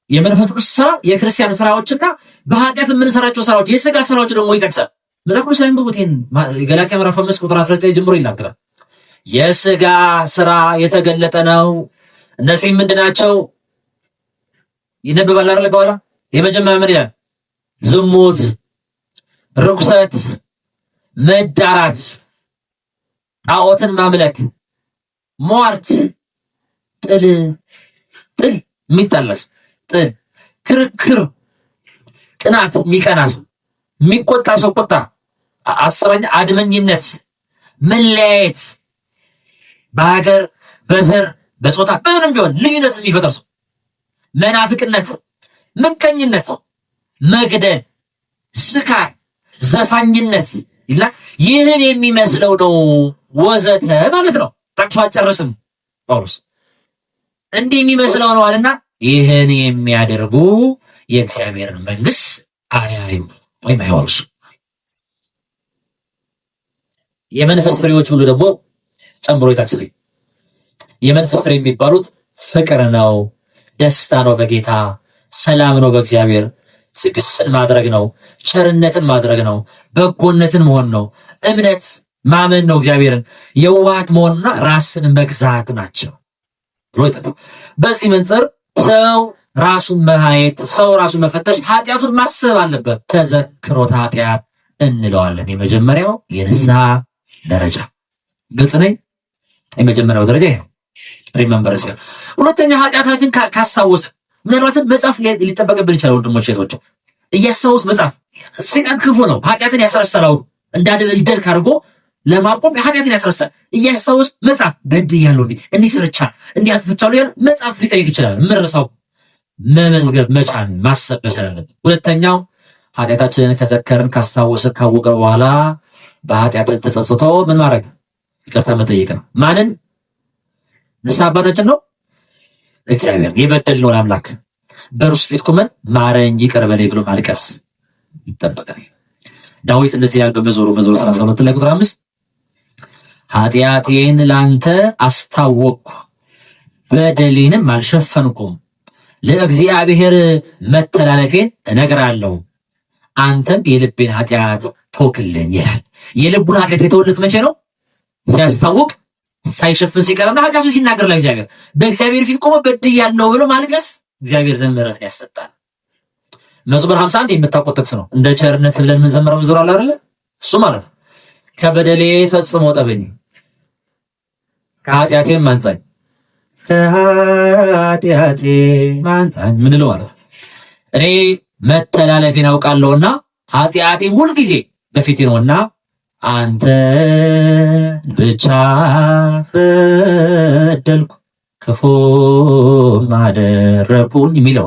[SPEAKER 1] የመንፈስ ቅዱስ ስራ የክርስቲያን ስራዎችና በኃጢአት የምንሰራቸው ስራዎች የሥጋ ስራዎች ደግሞ ይጠቅሳል። መጽሐፍ ቅዱስ ላይ እንግቡቴን ገላትያ ምዕራፍ 5 ቁጥር 19 ጀምሮ ይናገራል። የሥጋ ስራ የተገለጠ ነው። እነዚህም ምንድናቸው? ይነበባል አይደል? ከኋላ የመጀመሪያ ምን ይላል? ዝሙት፣ ርኩሰት፣ መዳራት፣ ጣዖትን ማምለክ፣ ሟርት፣ ጥል የሚጣላስ ጥል፣ ክርክር፣ ቅናት፣ የሚቀና ሰው፣ የሚቆጣ ሰው ቁጣ፣ አስረኛ አድመኝነት፣ መለያየት፣ በሀገር በዘር በጾታ በምንም ቢሆን ልዩነት የሚፈጠር ሰው፣ መናፍቅነት፣ ምቀኝነት፣ መግደል፣ ስካር፣ ዘፋኝነት ይላ ይህን የሚመስለው ነው ወዘተ ማለት ነው። ጠቅሶ አልጨርስም ጳውሎስ። እንዲህ የሚመስለው ነው አለና ይህን የሚያደርጉ የእግዚአብሔርን መንግስት አያዩ ወይም አይወርሱ። የመንፈስ ፍሬዎች ብሎ ደግሞ ጨምሮ ይጠቅስልኝ። የመንፈስ ፍሬ የሚባሉት ፍቅር ነው፣ ደስታ ነው በጌታ፣ ሰላም ነው በእግዚአብሔር፣ ትዕግስትን ማድረግ ነው፣ ቸርነትን ማድረግ ነው፣ በጎነትን መሆን ነው፣ እምነት ማመን ነው እግዚአብሔርን፣ የዋሃት መሆንና ራስን መግዛት ናቸው ብሎ ይጠቅሳል። በዚህ መንጽር ሰው ራሱን ማየት፣ ሰው ራሱን መፈተሽ፣ ኃጢአቱን ማሰብ አለበት። ተዘክሮተ ኃጢአት እንለዋለን። የመጀመሪያው የንስሐ ደረጃ ግልጽ ነኝ። የመጀመሪያው ደረጃ ይሄ ነው፣ ሪመምበር ሲሆን፣ ሁለተኛ ኃጢአታችን ካስታወሰ ምናልባትም መጽሐፍ ሊጠበቅብን ይችላል። ወንድሞች ሴቶች እያስታወስ መጽሐፍ ሰይጣን ክፉ ነው፣ ኃጢአትን ያስረሳል። እንዳንበድል አድርጎ ለማቆም ኃጢአትን ያስረሳል። እያስታወስ መጽሐፍ በድያለሁ፣ እንዲህ ሰርቻለሁ፣ እንዲህ አጥፍቻለሁ ያለ መጽሐፍ ሊጠይቅ ይችላል። ምረሳው መመዝገብ መቻል ማሰብ መቻል አለብን። ሁለተኛው ኃጢአታችንን ከዘከርን ካስታወስን ካወቀ በኋላ በኃጢአትን ተጸጽቶ ምን ማድረግ? ይቅርታ መጠየቅ ነው። ማንን? ንስሐ አባታችን ነው እግዚአብሔር። የበደልነውን አምላክ በእርሱ ፊት ቁመን ማረኝ ይቅር በለኝ ብሎ ማልቀስ ይጠበቃል። ዳዊት እንደዚህ ያለ በመዝሙር 32 ላይ ቁጥር 5 ኃጢአቴን ላንተ አስታወቅኩ በደሌንም አልሸፈንኩም፣ ለእግዚአብሔር መተላለፌን እነግራለሁ፣ አንተም የልቤን ኃጢአት ተውክልኝ ይላል። የልቡን ኃጢአት የተወለት መቼ ነው? ሲያስታውቅ ሳይሸፍን ሲቀርና ኃጢአቱ ሲናገር ለእግዚአብሔር በእግዚአብሔር ፊት ቆሞ በድያለሁ ብሎ ማልቀስ እግዚአብሔር ዘንድ ምሕረትን ያሰጣል። መዝሙር 51 የምታውቁት ጥቅስ ነው። እንደ ቸርነት ብለን የምንዘምረው መዝሙር አለ አይደል? እሱ ማለት ነው ከበደሌ ፈጽሞ ጠበኝ ከኃጢአቴም አንጻኝ፣ ከኃጢአቴ አንጻኝ ምን ነው ማለት እኔ መተላለፌን አውቃለሁና ኃጢአቴም ሁልጊዜ በፊቴ ነውና አንተ ብቻ በደልኩ ክፉም አደረግኩኝ የሚለው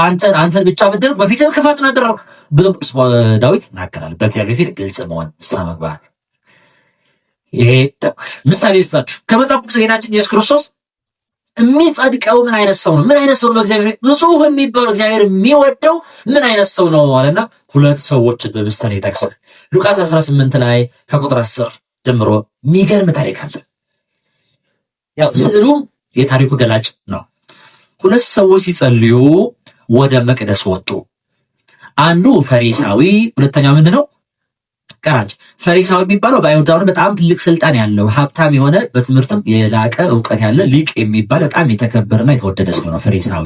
[SPEAKER 1] አንተን ብቻ በደልኩ በፊትም ክፋትን አደረግኩ ብሎ ቅዱስ ዳዊት ይናገራል። በእግዚአብሔር ፊት ግልጽ መሆን ንስሐ መግባት። ይሄ ምሳሌ ይስጣችሁ ከመጽሐፍ ቅዱስ ጌታችን ኢየሱስ ክርስቶስ የሚጸድቀው ምን አይነት ሰው ነው? ምን አይነት ሰው ነው? በእግዚአብሔር ንጹህ የሚባለው እግዚአብሔር የሚወደው ምን አይነት ሰው ነው አለና ሁለት ሰዎችን በምሳሌ ይጠቅሳል። ሉቃስ 18 ላይ ከቁጥር 10 ጀምሮ የሚገርም ታሪክ አለ። ያው ስዕሉም የታሪኩ ገላጭ ነው። ሁለት ሰዎች ሲጸልዩ ወደ መቅደስ ወጡ። አንዱ ፈሪሳዊ፣ ሁለተኛው ምንድነው? ቀራጭ። ፈሪሳዊ የሚባለው በአይሁዳውያን በጣም ትልቅ ስልጣን ያለው ሀብታም የሆነ በትምህርትም የላቀ እውቀት ያለ ሊቅ የሚባል በጣም የተከበረና የተወደደ ሰው ነው ፈሪሳዊ።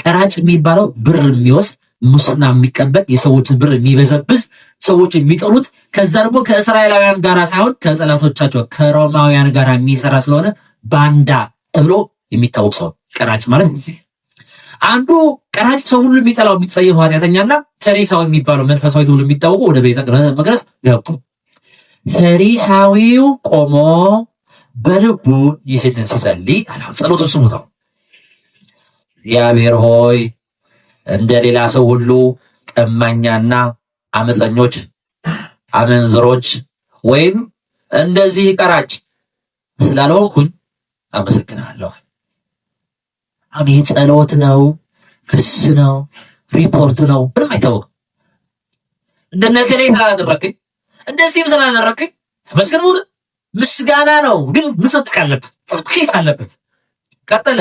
[SPEAKER 1] ቀራጭ የሚባለው ብር የሚወስድ ሙስና የሚቀበል የሰዎችን ብር የሚበዘብዝ ሰዎች የሚጠሉት ከዛ ደግሞ ከእስራኤላውያን ጋር ሳይሆን ከጠላቶቻቸው ከሮማውያን ጋር የሚሰራ ስለሆነ ባንዳ ተብሎ የሚታወቅ ሰው ቀራጭ ማለት ነው። አንዱ ቀራጭ ሰው ሁሉ የሚጠላው የሚጸየፈው ኃጢአተኛና ፈሪሳዊ የሚባለው መንፈሳዊ ተብሎ የሚታወቁ ወደ ቤተ መቅደስ ገቡ። ፈሪሳዊው ቆሞ በልቡ ይህንን ሲጸልይ አላው ጸሎቱን ስሙታው። እግዚአብሔር ሆይ እንደ ሌላ ሰው ሁሉ ቀማኛና አመፀኞች፣ አመንዝሮች ወይም እንደዚህ ቀራጭ ስላልሆንኩኝ አመሰግናለሁ። አሁን ይህ ጸሎት ነው? ክስ ነው? ሪፖርት ነው? ምንም አይታወቅም። እንደነገሌ ስላላደረክኝ እንደዚህም ስላላደረክኝ ተመስገን ሙሉ ምስጋና ነው፣ ግን ምጽድቅ አለበት፣ ኬት አለበት። ቀጠለ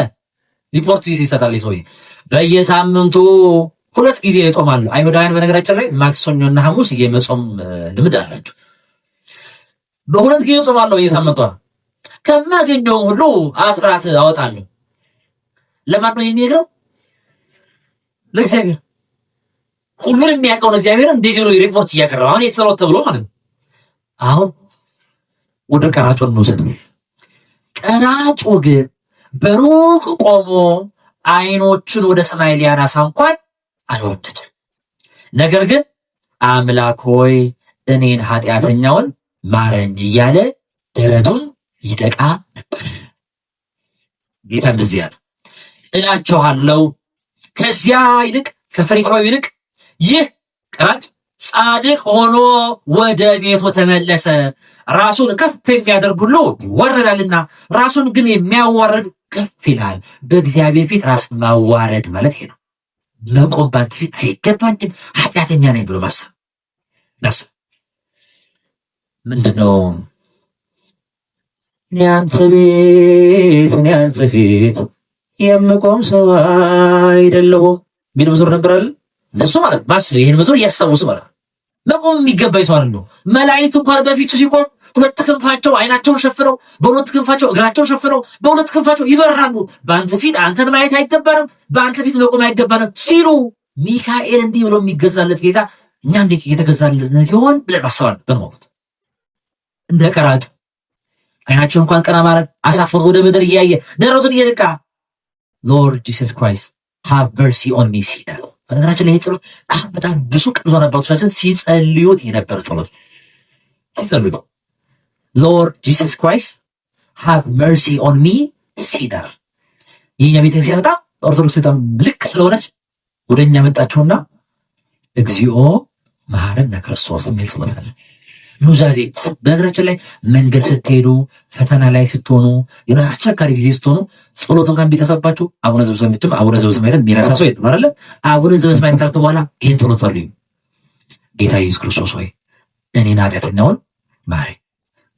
[SPEAKER 1] ሪፖርት ይሰጣል ሰውዬ። በየሳምንቱ 2 ጊዜ እጦማለሁ። አይሁዳውያን በነገራችን ላይ ማክሰኞና ሐሙስ የመጾም ልምድ አላቸው። በ2 ጊዜ እጾማለሁ በየሳምንቱ። ከማገኘው ሁሉ አስራት አወጣለሁ። ለማን ነው የሚነግረው? ለእግዚአብሔር። ሁሉን የሚያውቀውን እግዚአብሔር እንዴት ብሎ ሪፖርት እያቀረበ አሁን የጸሎት ተብሎ ማለት ነው። አሁን ወደ ቀራጩ እንውሰድ። ቀራጩ ግን በሩቅ ቆሞ አይኖቹን ወደ ሰማይ ሊያነሳ እንኳን አልወደደም። ነገር ግን አምላክ ሆይ እኔን ኃጢአተኛውን ማረኝ እያለ ደረቱን ይደቃ ነበር። ጌታ እንደዚህ ያለ እላችኋለሁ ከዚያ ይልቅ ከፈሪሳዊ ይልቅ ይህ ቀራጭ ጻድቅ ሆኖ ወደ ቤቱ ተመለሰ። ራሱን ከፍ የሚያደርግ ሁሉ ይዋረዳልና ራሱን ግን የሚያዋርድ ከፍ ይላል። በእግዚአብሔር ፊት ራስን ማዋረድ ማለት ይሄ ነው። መቆም ባንተ ፊት አይገባኝም፣ ኃጢአተኛ ነኝ ብሎ ማሰብ። ምንድነው? እኔ አንተ ፊት የምቆም ሰው አይደለሁም ቢል መዝሙር ነበር አይደል? እንደሱ ማለት ማስብ ይሄን መዝሙር እያስታውሱ ማለት መቆም የሚገባኝ ሰው አይደለም። መላእክት እንኳን በፊቱ ሲቆም 2 ክንፋቸው አይናቸውን ሸፍነው፣ በ2 ክንፋቸው እግራቸውን ሸፍነው፣ በ2 ክንፋቸው ይበራሉ። በአንተ ፊት አንተን ማየት አይገባንም፣ በአንተ ፊት መቆም አይገባንም ሲሉ ሚካኤል እንዲህ ብሎ የሚገዛለት ጌታ እኛ እንዴት እየተገዛለት ይሆን ብለን አስባለን። በሞት እንደ ቀራጭ አይናቸውን እንኳን ቀና ማድረግ አሳፍሮ ወደ ምድር እያየ ደረቱን እየደቃ ሎርድ ጂሰስ ክራይስት ሃቭ መርሲ ኦን ሚ ሲል። በነገራችን ላይ ይህ ጸሎት በጣም ብዙ ቅዱሳን አባቶቻችን ሲጸልዩት የነበረ ጸሎት ሲጸልዩ ሎርድ ጂሰስ ክራይስት ሃቭ መርሲ ኦን ሚ ሲል። የኛ ቤተክርስቲያን በጣም ኦርቶዶክስ በጣም ልክ ስለሆነች ወደኛ መጣችሁና እግዚኦ መሐረነ ክርስቶስ የሚል ጸሎት አለ። ኑዛዜ በእግራችን ላይ መንገድ ስትሄዱ፣ ፈተና ላይ ስትሆኑ፣ አስቸጋሪ ጊዜ ስትሆኑ ጸሎት እንኳን ቢጠፋባችሁ አቡነ ዘበሰማያትን የሚረሳ ሰው የለም አይደለ? አቡነ ዘበሰማያት ካልክ በኋላ ይህን ጸሎት ጸልዩ። ጌታ ኢየሱስ ክርስቶስ ሆይ እኔን ኃጢአተኛውን ማረኝ።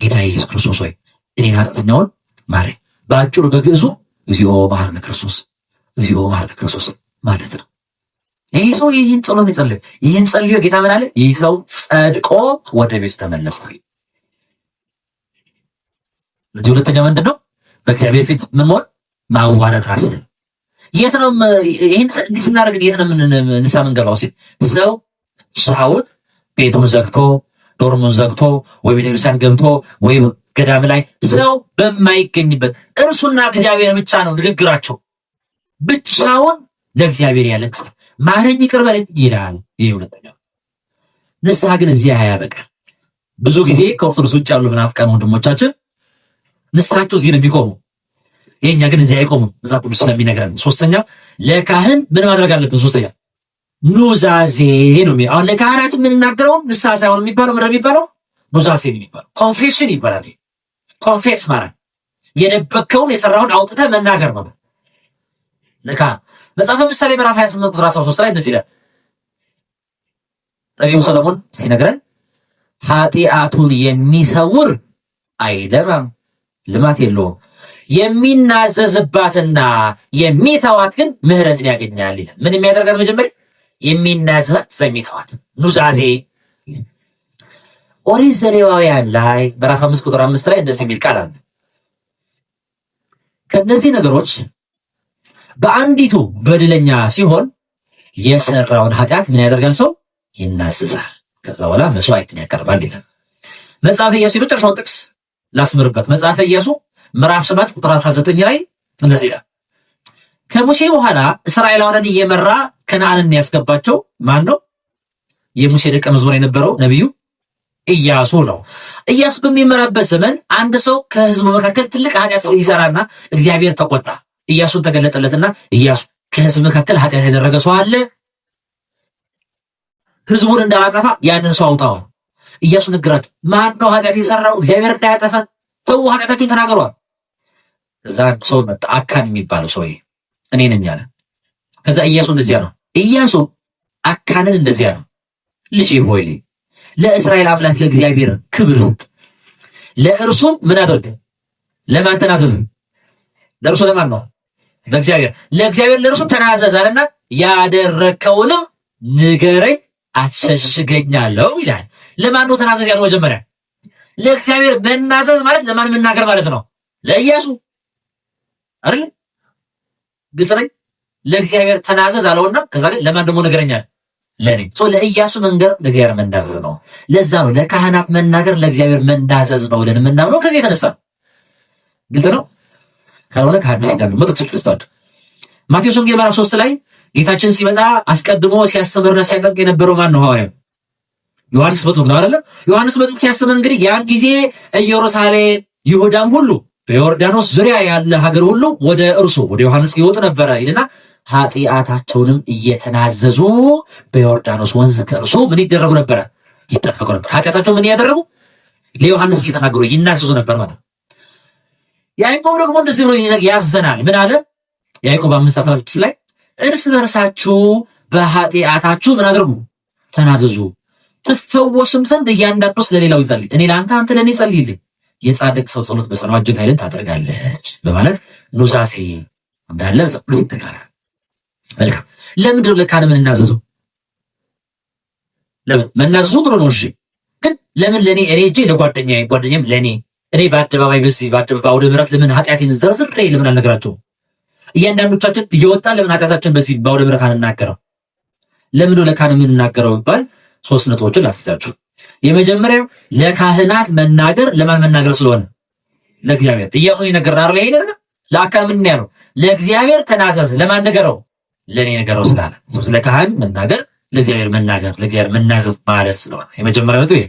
[SPEAKER 1] ጌታ ኢየሱስ ክርስቶስ ሆይ እኔን ኃጢአተኛውን ማረኝ። በአጭሩ በግዕዙ እግዚኦ መሐረነ ክርስቶስ፣ እግዚኦ መሐረነ ክርስቶስ ማለት ነው። ይህ ሰው ይህን ጸሎት ይጸልይ። ይህን ጸልዮ ጌታ ምን አለ? ይህ ሰው ጸድቆ ወደ ቤቱ ተመለሰ። ለዚህ ሁለተኛ ምንድን ነው? በእግዚአብሔር ፊት ምን መሆን? ማዋረድ ራስህን። የት ነው ይህን ስናደርግ የት ነው ንስሐ የምንገባው ሲል ሰው ሳውን ቤቱን ዘግቶ ዶርሙን ዘግቶ ወይ ቤተክርስቲያን ገብቶ ወይ ገዳም ላይ ሰው በማይገኝበት እርሱና እግዚአብሔር ብቻ ነው ንግግራቸው። ብቻውን ለእግዚአብሔር ያለቅሳል። ማረኝ ይቅር በለኝ ይላል። ይህ ሁለተኛው። ንስሐ ግን እዚህ አያበቃም። ብዙ ጊዜ ከኦርቶዶክስ ውጭ ያሉ ምናፍቃን ወንድሞቻችን ንስሐቸው እዚህ ነው የሚቆሙ። ይሄኛ ግን እዚህ አይቆሙም፣ መጽሐፍ ቅዱስ ስለሚነግረን። ሶስተኛ ለካህን ምን ማድረግ አለብን? ሶስተኛ ኑዛዜ ነው። አሁን ለካህናት የምንናገረው ንስሐ ሳይሆን የሚባለው ምንድን ነው የሚባለው? ኑዛዜ ነው የሚባለው። ኮንፌሽን ይባላል። ኮንፌስ ማለት የደበከውን የሰራውን አውጥተህ መናገር ነው። ለካህን መጽሐፈ ምሳሌ ምዕራፍ 28 ቁጥር 13 ላይ እንደዚህ ይላል። ጠቢቡ ሰሎሞን ሲነግረን ኃጢአቱን የሚሰውር አይለማም፣ ልማት የለውም፣ የሚናዘዝባትና የሚተዋት ግን ምሕረትን ያገኛል ይላል። ምን የሚያደርጋት? መጀመሪያ የሚናዘዛት የሚተዋት ኑዛዜ። ኦሪት ዘሌዋውያን ላይ ምዕራፍ 5 ቁጥር 5 ላይ እንደዚህ የሚል ቃል አለ። ከነዚህ ነገሮች በአንዲቱ በደለኛ ሲሆን የሰራውን ኃጢአት ምን ያደርጋል? ሰው ይናዘዛል። ከዛ በኋላ መስዋዕትን ያቀርባል ይላል። መጽሐፈ ኢያሱ የመጨረሻውን ጥቅስ ላስምርበት። መጽሐፈ ኢያሱ ምዕራፍ 7 ቁጥር 19 ላይ እንደዚህ ይላል። ከሙሴ በኋላ እስራኤላውያንን እየመራ ከነዓንን ያስገባቸው ማን ነው? የሙሴ ደቀ መዝሙር የነበረው ነቢዩ ኢያሱ ነው። ኢያሱ በሚመራበት ዘመን አንድ ሰው ከህዝቡ መካከል ትልቅ ኃጢአት ይሰራና እግዚአብሔር ተቆጣ። ኢያሱን ተገለጠለትና ኢያሱ ከህዝብ መካከል ኃጢአት ያደረገ ሰው አለ፣ ህዝቡን እንዳላጠፋ ያንን ሰው አውጣው። ኢያሱ ነገራቸው። ማን ነው ኃጢአት የሰራው? እግዚአብሔር እንዳያጠፋን ተው፣ ኃጢአታችሁን ተናገሯል። ከዛ ሰው መጣ፣ አካን የሚባለው ሰውዬ እኔ ነኝ አለ። ከዛ ኢያሱ እንደዚያ ነው። ኢያሱ አካንን እንደዚያ ነው፣ ልጅ ሆይ ለእስራኤል አምላክ ለእግዚአብሔር ክብር ስጥ፣ ለእርሱም ምን አድርግ? ለማን ተናዘዝ? ለእርሱ ለማን ነው? ለእግዚአብሔር ለእርሱ ተናዘዝ አለና ያደረከውንም ንገረኝ አትሸሽገኛለሁ ይላል። ለማን ነው ተናዘዝ ያለው? መጀመሪያ ለእግዚአብሔር መናዘዝ ማለት ለማን መናገር ማለት ነው? ለኢያሱ አይደል? ግልጽ ነኝ። ለእግዚአብሔር ተናዘዝ አለውና ከዛ ግን ለማን ደግሞ ነገረኛል? ለኔ። ለኢያሱ መንገር ለእግዚአብሔር መናዘዝ ነው። ለዛ ነው ለካህናት መናገር ለእግዚአብሔር መናዘዝ ነው ብለን የምናምነው ከዚህ የተነሳ ነው። ግልጽ ነው። ካልሆነ ከሐዲስ ጋር መጥቅስ ክርስቶስ ማቴዎስ ወንጌል ምዕራፍ 3 ላይ ጌታችን ሲመጣ አስቀድሞ ሲያስተምርና ሲያጠምቅ የነበረው ማን ነው? ሐዋርያው ዮሐንስ መጥምቅ ነው አይደል? ዮሐንስ መጥምቅ ሲያስተምር እንግዲህ ያን ጊዜ ኢየሩሳሌም፣ ይሁዳም ሁሉ በዮርዳኖስ ዙሪያ ያለ ሀገር ሁሉ ወደ እርሱ ወደ ዮሐንስ ይወጡ ነበረ ይልና ኃጢአታቸውንም እየተናዘዙ በዮርዳኖስ ወንዝ ከእርሱ ምን ይደረጉ ነበረ? ይጠመቁ ነበር። ኃጢአታቸው ምን ያደረጉ? ለዮሐንስ እየተናገሩ ይናዘዙ ነበር ማለት። ያዕቆብ ደግሞ እንደዚህ ብሎ ያዘናል። ምን አለ? ያዕቆብ 5:16 ላይ እርስ በርሳችሁ በኃጢአታችሁ ምን አድርጉ? ተናዘዙ፣ ትፈወሱም ዘንድ እያንዳንዱ ስለሌላው ይጸልይ። እኔ ለአንተ አንተ ለእኔ ጸልይልኝ፣ የጻድቅ ሰው ጸሎት በሰማይ እጅግ ኃይልን ታደርጋለች በማለት ኑዛዜ እንዳለ መጽሐፍ ይተካራል። መልካም። ለምንድን ነው ለካህን የምንናዘዘው? ለምን መናዘዙ ጥሩ ነው። እሺ፣ ግን ለምን ለኔ እኔ እጄ ለጓደኛዬም ለኔ እኔ በአደባባይ በዚህ በአውደ ምሕረት ለምን ኃጢአቴን ዘርዝሬ ለምን አልነግራቸውም? እያንዳንዶቻችን እየወጣ ለምን ኃጢአታችን በዚህ በአውደ ምሕረት አንናገረው? ለምን ለካህን የምንናገረው ይባል 3 ነጥቦችን ላስይዛችሁ። የመጀመሪያው ለካህናት መናገር ለማን መናገር ስለሆነ ለእግዚአብሔር። ኢያሱ ይነገርና አይደል? ይሄ ነገር ለአካል ምን ያለው? ለእግዚአብሔር ተናዘዝ። ለማን ነገረው? ለኔ ነገረው ስላለ ስለ ካህን መናገር ለእግዚአብሔር መናገር ለእግዚአብሔር መናዘዝ ማለት ስለሆነ የመጀመሪያው ነጥብ ይሄ።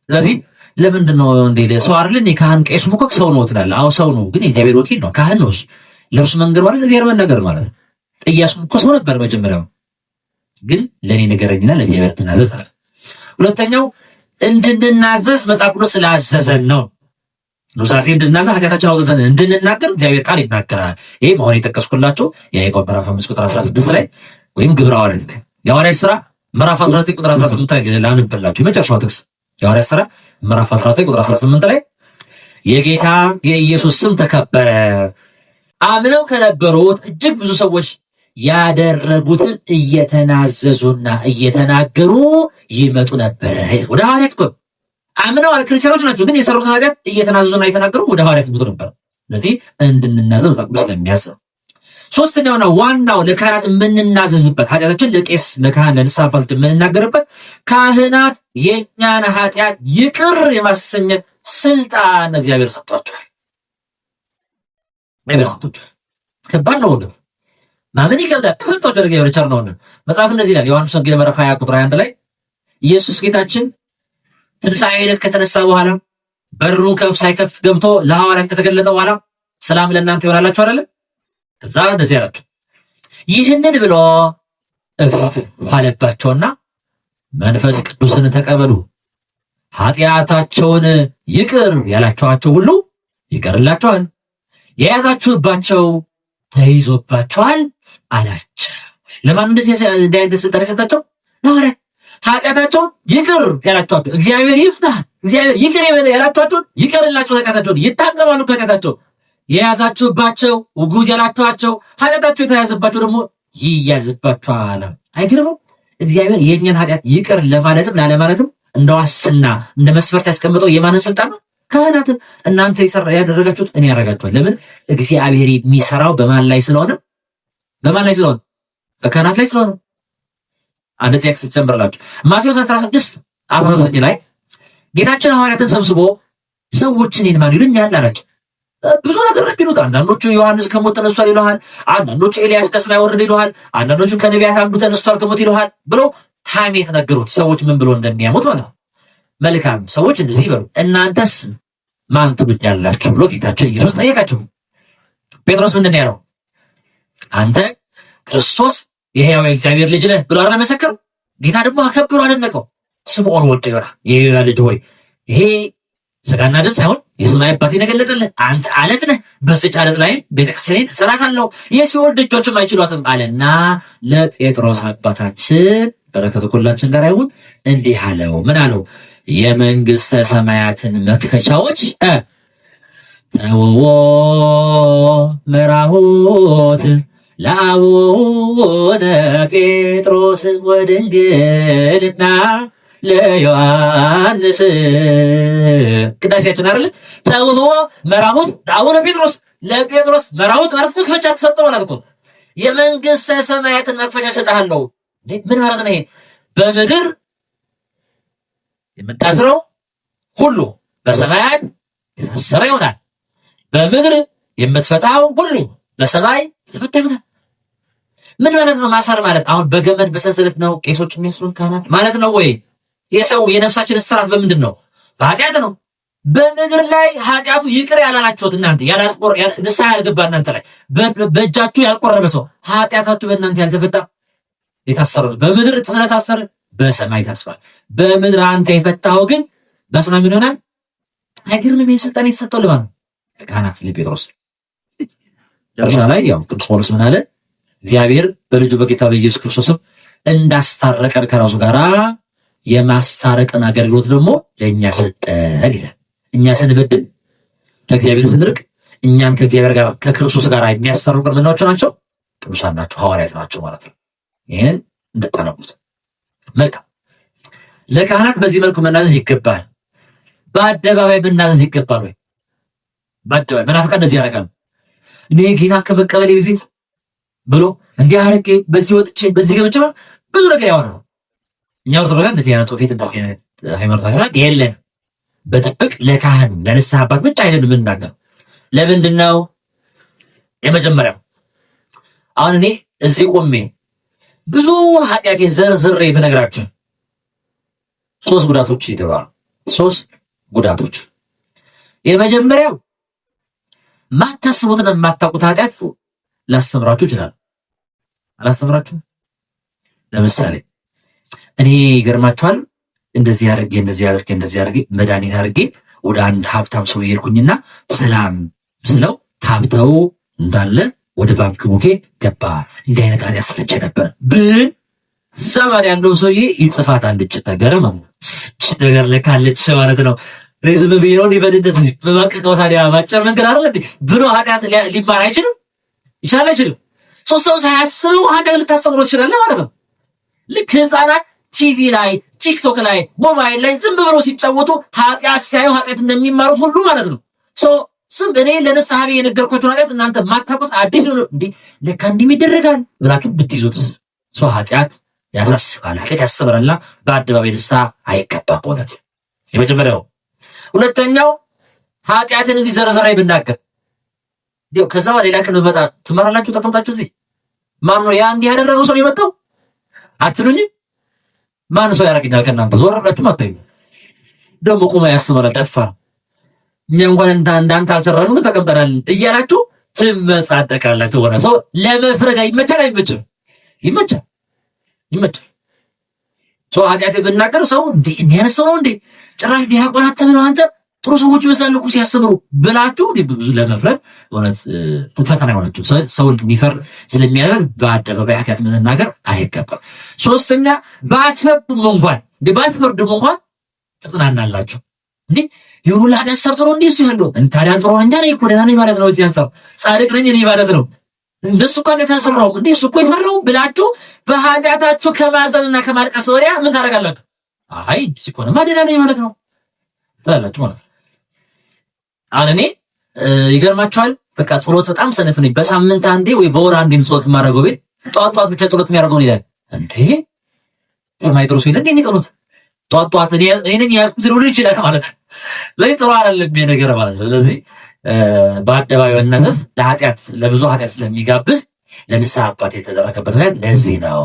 [SPEAKER 1] ስለዚህ ለምንድን ነው እንዴ ሰው አይደል? ካህን ቄስ ሙኮክ ሰው ነው ትላለህ። አዎ ሰው ነው፣ ግን የእግዚአብሔር ወኪል ነው። ካህን ነው። ለእርሱ መንገር ማለት ለእግዚአብሔር መናገር ማለት። ኢያሱ እኮ ሰው ነበር መጀመሪያው፣ ግን ለኔ ነገረኝና ለእግዚአብሔር ተናዘዝ አለ። ሁለተኛው እንድንናዘዝ መጽሐፍ ቅዱስ ስላዘዘን ነው። ኑዛዜ እንድናዘዝ ኃጢአታችን አውጥተን እንድንናገር እግዚአብሔር ቃል ይናገራል። ይሄ አሁን የጠቀስኩላችሁ የያዕቆብ ምዕራፍ 5 ቁጥር 16 ላይ ወይም ግብረ ሐዋርያት ላይ የሐዋርያት ሥራ ምዕራፍ 19 ቁጥር 18 ላይ ላንብላችሁ። የመጨረሻው ጥቅስ የሐዋርያት ሥራ ምዕራፍ 19 ቁጥር 18 ላይ የጌታ የኢየሱስ ስም ተከበረ፣ አምነው ከነበሩት እጅግ ብዙ ሰዎች ያደረጉትን እየተናዘዙና እየተናገሩ ይመጡ ነበረ። ወደ ሐዋርያት እኮ አምነዋል፣ ክርስቲያኖች ናቸው፣ ግን የሰሩትን ኃጢአት እየተናዘዙና እየተናገሩ ወደ ሐዋርያት ይመጡ ነበር። ስለዚህ እንድንናዘዝ መጽሐፍ ቅዱስ ስለሚያዝ ነው። ሶስተኛውና ዋናው ለካህናት የምንናዘዝበት ኃጢአታችን ለቄስ ለካህን ለንስሐ አባቶች የምንናገርበት ካህናት የእኛን ኃጢአት ይቅር የማሰኘት ስልጣን እግዚአብሔር ሰጥቷቸዋል። ከባድ ነው ወገን፣ ማመን ይከብዳል። ተሰጥቷቸዋል። እግዚአብሔር ቸር ነው። መጽሐፍ እንደዚህ ይላል ዮሐንስ ወንጌል ምዕራፍ 20 ቁጥር 21 ላይ ኢየሱስ ጌታችን ትንሣኤ ዕለት ከተነሳ በኋላ በሩን ሳይከፍት ገብቶ ለሐዋርያት ከተገለጠ በኋላ ሰላም ለእናንተ ይሆናላችሁ አይደለ? ከዛ እንደዚህ አላቸው፣ ይህንን ብሎ አለባቸውና መንፈስ ቅዱስን ተቀበሉ፣ ኃጢአታቸውን ይቅር ያላችኋቸው ሁሉ ይቀርላቸዋል፣ የያዛችሁባቸው ተይዞባቸዋል አላቸው። ለማን እንደዚህ አይነት ስልጣን የሰጣቸው? ለሐዋርያት። ኃጢአታቸውን ይቅር ያላችኋቸው እግዚአብሔር ይፍታ፣ እግዚአብሔር ይቅር ያላችኋቸውን ይቀርላቸው፣ ኃጢአታቸውን ይታቀባሉ ከኃጢአታቸው። የያዛችሁባቸው ውጉዝ ያላችኋቸው ኃጢአታቸው የተያዘባቸው ደግሞ ይያዝባቸዋል። አይገርምም? እግዚአብሔር የእኛን ኃጢአት ይቅር ለማለትም ላለማለትም እንደ ዋስትና እንደ መስፈርት ያስቀምጠው የማንን ስልጣን ነው? ካህናትን። እናንተ ያደረጋችሁት እኔ ያደርጋችኋል። ለምን? እግዚአብሔር የሚሰራው በማን ላይ ስለሆነ? በማን ላይ ስለሆነ? በካህናት ላይ ስለሆነ። አንድ ጥቅስ ጨምርላችሁ ማቴዎስ 16:19 ላይ ጌታችን ሐዋርያትን ሰብስቦ ሰዎች እኔን ማን ይሉኛል አላቸው። ብዙ ነገር ቢሉት፣ አንዳንዶቹ ዮሐንስ ከሞት ተነስቷል ይሉሃል፣ አንዳንዶቹ ኤልያስ ከሰማይ ወረደ ይሉሃል፣ አንዳንዶቹ ከነቢያት አንዱ ተነስቷል ከሞት ይሉሃል ብለው ሐሜት ነገሩት። ሰዎች ምን ብሎ እንደሚያሙት ማለት ነው። መልካም ሰዎች እንደዚህ ይበሉ፣ እናንተስ ማን ትሉኛላችሁ ብሎ ጌታችን ኢየሱስ ጠየቃቸው። ጴጥሮስ ምንድን ያለው? አንተ ክርስቶስ የሕያው እግዚአብሔር ልጅ ነህ ብሎ አረ መሰከረው። ጌታ ደግሞ አከብሮ አደነቀው። ስምዖን ወልደ ዮና የዮና ልጅ ሆይ ይሄ ሥጋና ደም ሳይሆን የሰማይ አባቴ የገለጠልህ አንተ አለት ነህ፣ በዚህች አለት ላይ ቤተክርስቲያንን እሠራታለሁ፣ የሲኦል ደጆችም አይችሏትም አለና ለጴጥሮስ አባታችን በረከቱ ከሁላችን ጋር ይሁን እንዲህ አለው። ምን አለው? የመንግሥተ ሰማያትን መክፈቻዎች ተወዎ መራሁት ለአቡነ ጴጥሮስ ወድንግልና ለዮሐንስ። ቅዳሴያችን አይደል? ተውህቦ መራሁት ለአቡነ ጴጥሮስ፣ ለጴጥሮስ መራሁት ማለት መክፈቻ ተሰጠው ማለት እኮ። የመንግሥተ ሰማያትን መክፈቻ እሰጥሃለሁ። ምን ማለት ነው ይሄ? በምድር የምታስረው ሁሉ በሰማያት የታሰረ ይሆናል፣ በምድር የምትፈታው ሁሉ በሰማይ የተፈታ ይሆናል። ምን ማለት ነው? ማሰር ማለት አሁን በገመድ በሰንሰለት ነው ቄሶች የሚያስሩን ካህናት ማለት ነው ወይ? የሰው የነፍሳችን እስራት በምንድን ነው? በኃጢአት ነው። በምድር ላይ ኃጢአቱ ይቅር ያላላችሁት እናንተ ንስሐ ያልገባ እናንተ ላይ በእጃችሁ ያልቆረበ ሰው ኃጢአታችሁ በእናንተ ያልተፈታ የታሰረ ነው። በምድር ስለታሰረ በሰማይ ታስሯል። በምድር አንተ የፈታኸው ግን በሰማይ ምን ይሆናል? አይገርምም? ይህ ስልጣን የተሰጠው ለማን ነው? ለካህናት፣ ለጴጥሮስ። ጨረሻ ላይ ያው ቅዱስ ጳውሎስ ምን አለ? እግዚአብሔር በልጁ በጌታ በኢየሱስ ክርስቶስም እንዳስታረቀን ከራሱ ጋር የማስታረቅን አገልግሎት ደግሞ ለእኛ ሰጠን ይላል። እኛ ስንበድል ከእግዚአብሔር ስንርቅ እኛን ከእግዚአብሔር ጋር ከክርስቶስ ጋር የሚያስታርቁን ምናዎቹ ናቸው? ቅዱሳን ናቸው፣ ሐዋርያት ናቸው ማለት ነው። ይህን እንድታነቡት። መልካም። ለካህናት በዚህ መልኩ መናዘዝ ይገባል። በአደባባይ መናዘዝ ይገባል ወይ? በአደባባይ መናፍቃን እንደዚህ ያደርጋሉ። እኔ ጌታን ከመቀበሌ በፊት ብሎ እንዲህ አድርጌ በዚህ ወጥቼ በዚህ ገብቼ ብዙ ነገር ያወራሉ። እኛ ኦርቶዶክሳን እንደዚህ አይነት ፊት እንደዚህ አይነት ሃይማኖታዊ ስርዓት የለን። በድብቅ ለካህን ለንስሐ አባት ብቻ አይደለም የምንናገረው። ለምንድን ነው? የመጀመሪያው አሁን እኔ እዚህ ቆሜ ብዙ ኃጢአቴን ዘርዝሬ ብነግራችሁ 3 ጉዳቶች ይደርሳሉ። 3 ጉዳቶች። የመጀመሪያው ማታስቡትና የማታውቁት ኃጢአት ላስተምራችሁ ይችላል። አላስተምራችሁ። ለምሳሌ እኔ ይገርማችኋል፣ እንደዚህ አድርጌ መድኃኒት አድርጌ ወደ አንድ ሀብታም ሰው ሄድኩኝና ሰላም ስለው ሀብታው እንዳለ ወደ ባንክ ቡኬ ገባ። እንዲህ አይነት ኃጢአት ስለቸ ነበር ብን ሰማን ያለው ሰውዬ ይጽፋት አንድች ነገር ማለት ነገር ለካለች ማለት ነው። ሬዝም ቢሆን ይበድደት በማቀቀው ታዲያ ማጨር መንገድ አይደል እንዴ ብሎ ኃጢአት ሊማር አይችልም። አይችልም። ሰው ሳያስበው ኃጢአት ልታስተምረው ይችላል ማለት ነው። ልክ ህፃናት ቲቪ ላይ ቲክቶክ ላይ ሞባይል ላይ ዝም ብሎ ሲጫወቱ ኃጢአት ሲያዩ ኃጢአት እንደሚማሩት ሁሉ ማለት ነው። እኔ ለነሳህ የነገርኳችሁ ኃጢአት እናንተ ማታውቁት አዲስ ነው እንዴ ለካ እንደሚደረጋል ብላችሁ ብትይዙትስ ኃጢአት ያሳስባል። ኃጢአት ያስበራልና በአደባባይ ንስሐ አይገባም። በእውነት የመጀመሪያው። ሁለተኛው ኃጢአትን እዚህ ዘርዘራይ ብናገር ከዛ ሌላ ቀን በመጣ ትማራላችሁ ተቀምጣችሁ እዚህ ማን ነው ያ እንዲህ ያደረገው ሰው የመጣው አትሉኝ? ማን ሰው ያደርግኛል ከእናንተ ዞር ብላችሁ አታዩ። ደግሞ ቁማ ያስበራል ደፋር እኛ እንኳን እንዳንተ አልሰራንም ግን ተቀምጠናል እያላችሁ ትመጻደቃላችሁ። ሆነ ሰው ለመፍረድ አይመችም። ይመቻል ሰው ኃጢአት ብናገር ሰው እንዴ ያነሰው ነው እንዴ ጭራሽ ዲያቆን አተምነው አንተ ጥሩ ሰዎች ይመስላሉ እኮ ሲያስተምሩ ብላችሁ ብዙ ለመፍረድ እውነት ፈተና ይሆናችሁ። ሰው እንዲፈርድ ስለሚያደርግ በአደባባይ ኃጢአት መናገር አይገባም። ሶስተኛ ባትፈርዱም እንኳን ተጽናናላችሁ። እንዴ ይሁን ለኃጢአት ሰርቶ ነው እንዴ ሲያሉ ታዲያ ጥሩ ነኝ እኔ እኮ ደህና ነኝ ማለት ነው። እዚህ አንፃር ጻድቅ ነኝ እኔ ማለት ነው። እንደሱ እኮ ተሰራው እንዴ እሱ እኮ ይፈራው ብላችሁ በኃጢአታችሁ ከማዘንና ከማልቀስ ወዲያ ምን ታደርጋላችሁ? አይ ሲኮነማ ደህና ነኝ ማለት ነው ታላላችሁ ማለት ነው። እኔ ይገርማችኋል በቃ ጸሎት በጣም ሰነፍ ነኝ። በሳምንት አንዴ ወይ በወር አንዴ ጸሎት ማድረገው ቤት ጧት ብቻ ጸሎት የሚያደርገው ይላል እንዴ ሰማይ ጥሩ ሲል እንዴ ጸሎት ጧት እኔ ያስኩት ሊሆን ይችላል ማለት ነው። ጥሩ አይደለም ነገር ማለት ነው። ስለዚህ በአደባባይ መናዘዝ ለብዙ ኃጢአት ስለሚጋብዝ ለንስሐ አባት የተደረገበት ነገር ለዚህ ነው።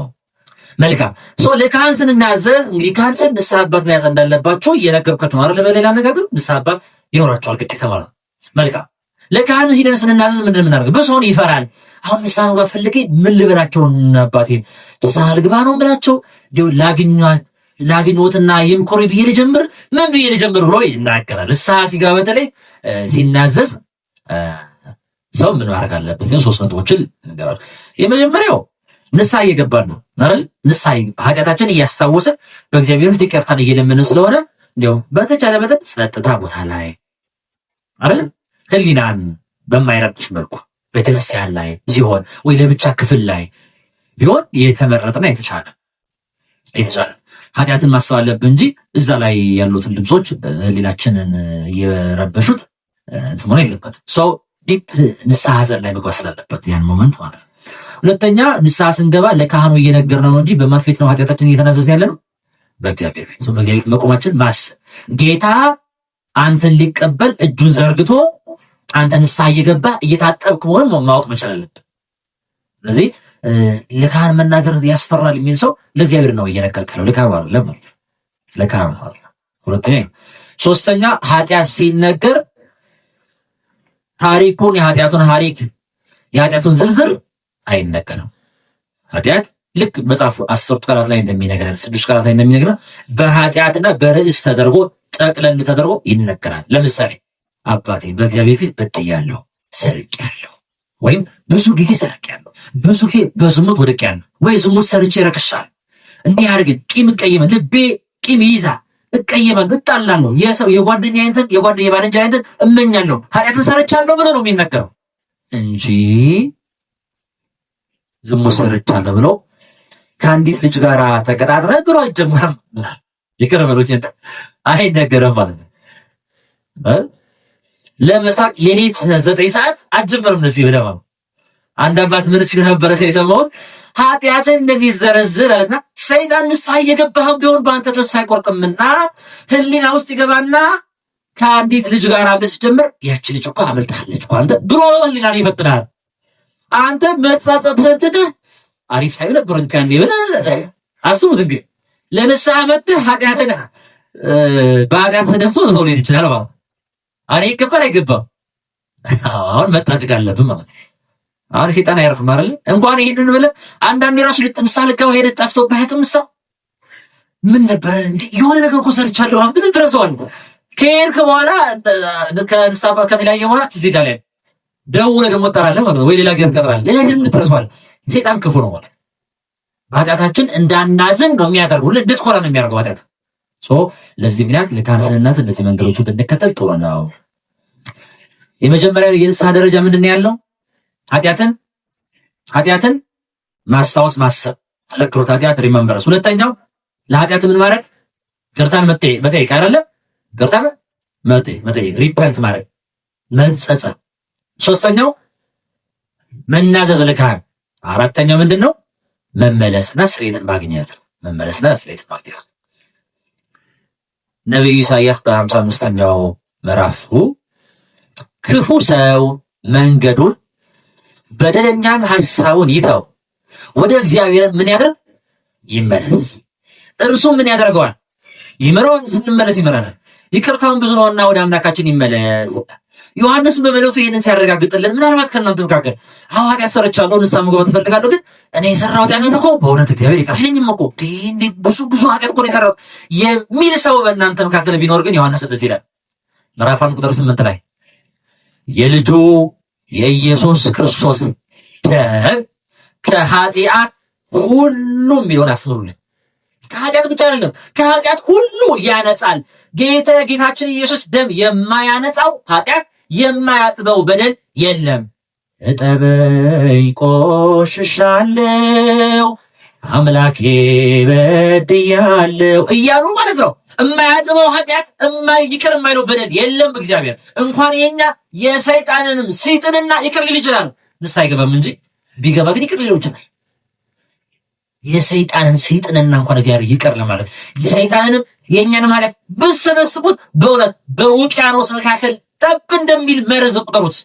[SPEAKER 1] መልካም ለካህን ስንናዘዝ እንግዲህ ካህን ንስሐ አባት መያዝ እንዳለባቸው እየነገርኳችሁ ነው አይደል? በሌላ ነገር ግን ንስሐ አባት ይኖራቸዋል ግዴታ ማለት ነው። መልካም ለካህን ሂደን ስንናዘዝ ምንድን የምናደርገው? ብዙውን ይፈራል። አሁን ንስሐ ነው ፈልጌ ምን ልበላቸው አባቴን ንስሐ ልግባ ነው ብላቸው እንዲሁ ላግኞትና ይምኮሪ ብዬ ልጀምር ብሎ ይናገራል። ንስሐ ሲገባ በተለይ ሲናዘዝ ሰው ምን ማድረግ አለበት? ሶስት ነጥቦችን እንገባለን። የመጀመሪያው ንስሐ እየገባን ነው አይደል? ንስሐ ኃጢአታችን እያስታወስን በእግዚአብሔር ፊት ይቅርታን እየለመንን ስለሆነ እንዲያውም በተቻለ መጠን ጸጥታ ቦታ ላይ አይደል ህሊናን በማይረብሽ መልኩ ቤተክርስቲያን ላይ ሲሆን ወይ ለብቻ ክፍል ላይ ቢሆን የተመረጠና የተቻለ ኃጢአትን ማሰብ አለብን እንጂ እዛ ላይ ያሉትን ድምጾች ህሊናችንን እየረበሹት መሆን የለበትም። ሰው ዲፕ ንስሐ ሐዘን ላይ መግባት ስላለበት ያን ሞመንት ማለት ነው። ሁለተኛ ንስሐ ስንገባ ለካህኑ እየነገርነው ነው እንጂ በማን ፊት ነው ኃጢአታችን እየተናዘዝን ያለ ነው? በእግዚአብሔር ፊት። በእግዚአብሔር መቆማችን ማሰብ ጌታ አንተን ሊቀበል እጁን ዘርግቶ አንተ ንስሐ እየገባ እየታጠብክ መሆኑን ማወቅ መቻል አለብን። ስለዚህ ለካህን መናገር ያስፈራል የሚል ሰው ለእግዚአብሔር ነው እየነገርከው ነው፣ ለካህኑ አይደለም ማለት ነው። ለካህኑ አይደለም። ሁለተኛ ሶስተኛ ኃጢአት ሲነገር ታሪኩን የኃጢአቱን ዝርዝር አይነገርም። ኃጢአት ልክ መጽሐፉ 10 ቃላት ላይ እንደሚነገረን 6 ቃላት ላይ እንደሚነገረን በኃጢአትና በርዕስ ተደርጎ ጠቅለል ተደርጎ ይነገራል። ለምሳሌ አባቴ በእግዚአብሔር ፊት በድያለሁ፣ ሰርቄያለሁ፣ ወይም ብዙ ጊዜ ሰርቄያለሁ፣ ብዙ ጊዜ በዝሙት ወድቄያለሁ፣ ወይ ዝሙት ሰርቼ ረክሻለሁ፣ እንዲህ አድርገን ልቤ ቂም ይይዛል፣ እቀየማለሁ፣ እጣላለሁ፣ የሰው የጓደኛ ባልንጀራዬን እመኛለሁ፣ ኃጢአትን ሰርቻለሁ ብሎ ነው የሚነገረው እንጂ ዝሙት ሰርቻለሁ ብሎ ከአንዲት ልጅ ጋር ተቀጣጥረ ብሎ አይጀምርም። ይከረበሉኝ አይነገርም ማለት ነው። ለመሳቅ ሌሊት 9 ሰዓት አጀምርም እንደዚህ ብለማ አንድ አባት ምን ሲል ነበር የሰማሁት? ኃጢአትን እንደዚህ ዘረዝረና ሰይጣን ንስሐ እየገባህ ቢሆን በአንተ ተስፋ አይቆርጥምና ህሊና ውስጥ ይገባና ከአንዲት ልጅ ጋር አብረህ ስትጀምር ያቺ ልጅ እኮ አመልጣለች እኮ አንተ ብሎ ህሊና ይፈትናል። አንተ መጻጸትህን ትተህ አሪፍ ሳይሆን ነበር እንኳን ይበል አስቡት። እንግዲህ ለንስሐ መጥተህ ኃጢአትን በኃጢአት ተደስቶ ነው ሊል ይችላል ማለት አሬ ይገባል አይገባም? አሁን መጣደቅ አለብን ማለት አሁን ሰይጣን አይረፍም አይደል? እንኳን ይሄንን ብለህ አንዳንዴ ራሱ ልትንሳ ልከው ሄደ ጠፍቶብህ አይተምሳ ምን ነበር እንዴ የሆነ ነገር እኮ ሰርቻለሁ ምን ትረሳዋል። ከሄድክ በኋላ ከንስሐ ከተለያየ በኋላ ትዝ ይላል። ደውለህ ደግሞ ትጠራለህ ማለት ነው፣ ወይ ሌላ ጊዜ ትጠራለህ። ሌላ ጊዜ ትረሳዋል። ሰይጣን ክፉ ነው ማለት በኃጢአታችን እንዳናዝን ነው የሚያደርገው። እንድትኮራ ነው የሚያደርገው ኃጢአት። ለዚህ ምክንያት ለካህናት እነዚህ መንገዶችን ብንከተል ጥሩ ነው። የመጀመሪያው የንስሐ ደረጃ ምንድን ነው ያለው? ኃጢአትን ማስታወስ ማሰብ፣ ተዘክሮት ኃጢአት ሪመምበረስ። ሁለተኛው ለኃጢአት ምን ማድረግ? ይቅርታን መጠየቅ አይደለ? ይቅርታን መጠየቅ ሪፐንት ማድረግ መጸጸት። ሶስተኛው መናዘዝ ለካህን። አራተኛው ምንድነው? መመለስና ስርየትን ማግኘት ነው። መመለስና ስርየትን ማግኘት። ነብዩ ኢሳይያስ በ55ኛው ምዕራፉ ክፉ ሰው መንገዱን በደለኛም ሐሳቡን ይተው፣ ወደ እግዚአብሔር ምን ያድርግ? ይመለስ፣ እርሱም ምን ያደርገዋል? ይምረዋል። ስንመለስ ይምረናል። ይቅርታውን ብዙ ነውና ወደ አምላካችን ይመለስ። ዮሐንስን በመልእክቱ ይህንን ሲያረጋግጥልን ምናልባት ከእናንተ መካከል ኃጢአት ሰርቻለሁ ንስሐ መግባት እፈልጋለሁ፣ ግን እኔ የሰራሁት ኃጢአት እኮ በእውነት እግዚአብሔር ይቅር አይለኝም እኮ ብዙ ኃጢአት እኮ ነው የሰራሁት የሚል ሰው በእናንተ መካከል ቢኖር ግን ዮሐንስ እንደዚህ ይላል ምዕራፍ 1 ቁጥር 8 ላይ የልጁ የኢየሱስ ክርስቶስ ደም ከኃጢአት ሁሉ የሚለውን አስምሩልን። ከኃጢአት ብቻ አይደለም፣ ከኃጢአት ሁሉ ያነጻል። ጌታችን ኢየሱስ ደም የማያነጻው ኃጢአት የማያጥበው በደል የለም። እጠበኝ ቆሽሻለሁ፣ አምላኬ በድያለሁ እያሉ ማለት ነው። የማያጥበው ኃጢአት ይቅር የማይለው በደል የለም። እግዚአብሔር እንኳን የኛ የሰይጣንንም ሰይጣንና ይቅር ሊል ይችላል። ንስሐ አይገባም እንጂ ቢገባ ግን ይቅር ሊለው ይችላል። የሰይጣንን ሰይጣንና እንኳን እግዚአብሔር ይቅር ለማለት የሰይጣንንም የኛንም ኃጢአት ብትሰበስቡት በእውነት በውቅያኖስ መካከል ጠብ እንደሚል መርዝ ቁጠሩት።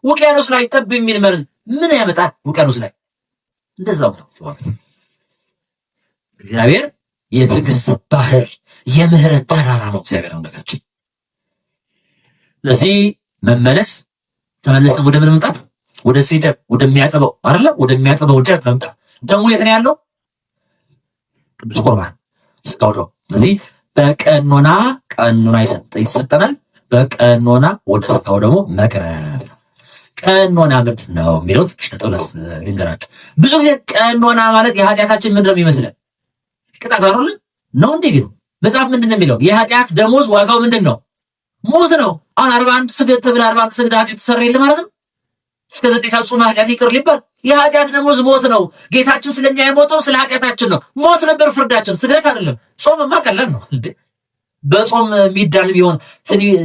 [SPEAKER 1] ውቅያኖስ ላይ ጠብ የሚል መርዝ ምን ያመጣል? ውቅያኖስ ላይ እንደዛው ነው። እግዚአብሔር የትዕግስት ባህር የምህረት ተራራ ነው እግዚአብሔር አምላካችን። ስለዚህ መመለስ ተመለሰን ወደ ምን መምጣት? ወደ ሲደብ ወደሚያጠበው አይደለ? ወደሚያጠበው ደም መምጣት። ደሙ የት ነው ያለው? ቅዱስ ቁርባን ስጋው ደሙ። ስለዚህ በቀኖና ይሰጠናል። በቀኖና ወደ ስጋው ደግሞ መቅረብ ነው። ቀኖና ምንድን ነው የሚለው ትንሽ ነጥብ ልንገራችሁ። ብዙ ጊዜ ቀኖና ማለት የኃጢአታችን ምንድን ነው የሚመስለን? ቅጣት አይደል ነው እንዴ? ግን መጽሐፍ ምንድን ነው የሚለው? የኃጢአት ደሞዝ ዋጋው ምንድን ነው? ሞት ነው። አሁን 41 ስግደት ተብለህ 41 ስግደት ኃጢአት ተሰረየ ማለት ነው። እስከ 9 ሰዓት ጾም ኃጢአት ይቅር ሊባል? የኃጢአት ደሞዝ ሞት ነው። ጌታችን ስለኛ የሞተው ስለ ኃጢአታችን ነው። ሞት ነበር ፍርዳችን፣ ስግደት አይደለም። ጾምማ ቀላል ነው እንዴ? በጾም የሚዳል ቢሆን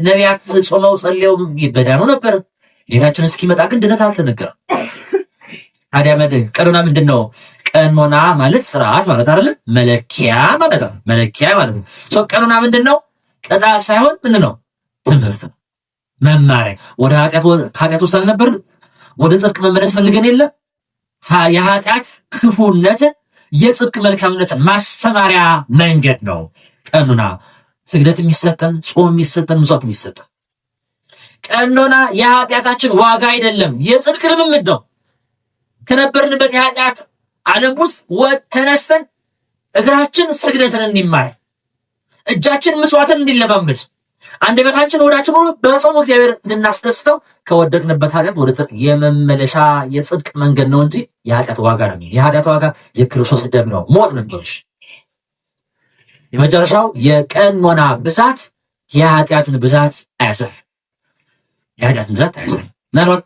[SPEAKER 1] ነቢያት ጾመው ጸልየው ይበዳኑ ነበር። ጌታችን እስኪመጣ ግን ድነት አልተነገረም። ታዲያ ቀኖና ምንድን ነው? ቀኖና ማለት ስርዓት ማለት አይደለ? መለኪያ ማለት ነው። መለኪያ ማለት ነው። ቀኖና ምንድን ነው? ቅጣት ሳይሆን ምንድን ነው? ትምህርት ነው፣ መማሪያ። ወደ ኃጢአት ውስጥ አልነበርን? ወደ ጽድቅ መመለስ ፈልገን የለ? የኃጢአት ክፉነትን የጽድቅ መልካምነትን ማስተማሪያ መንገድ ነው ቀኖና። ስግደት የሚሰጠን፣ ጾም የሚሰጠን፣ ምጽዋት የሚሰጠን። ቀኖና የኃጢአታችን ዋጋ አይደለም፣ የጽድቅ ልምምድ ነው። ከነበርንበት የኃጢአት ዓለም ውስጥ ተነስተን እግራችን ስግደትን እንዲማር፣ እጃችን ምጽዋትን እንዲለማመድ፣ አንደበታችን ወዳችን ሆኖ በጾም እግዚአብሔር እንድናስደስተው ከወደቅንበት ኃጢአት ወደ ጽድቅ የመመለሻ የጽድቅ መንገድ ነው እንጂ የኃጢአት ዋጋ ነው። የኃጢአት ዋጋ የክርስቶስ ደም ነው፣ ሞት ነበርሽ። የመጨረሻው የቀኖና ብዛት የኃጢአትን ብዛት አያሳይም። የኃጢአትን ብዛት አያሳይም። ምናልባት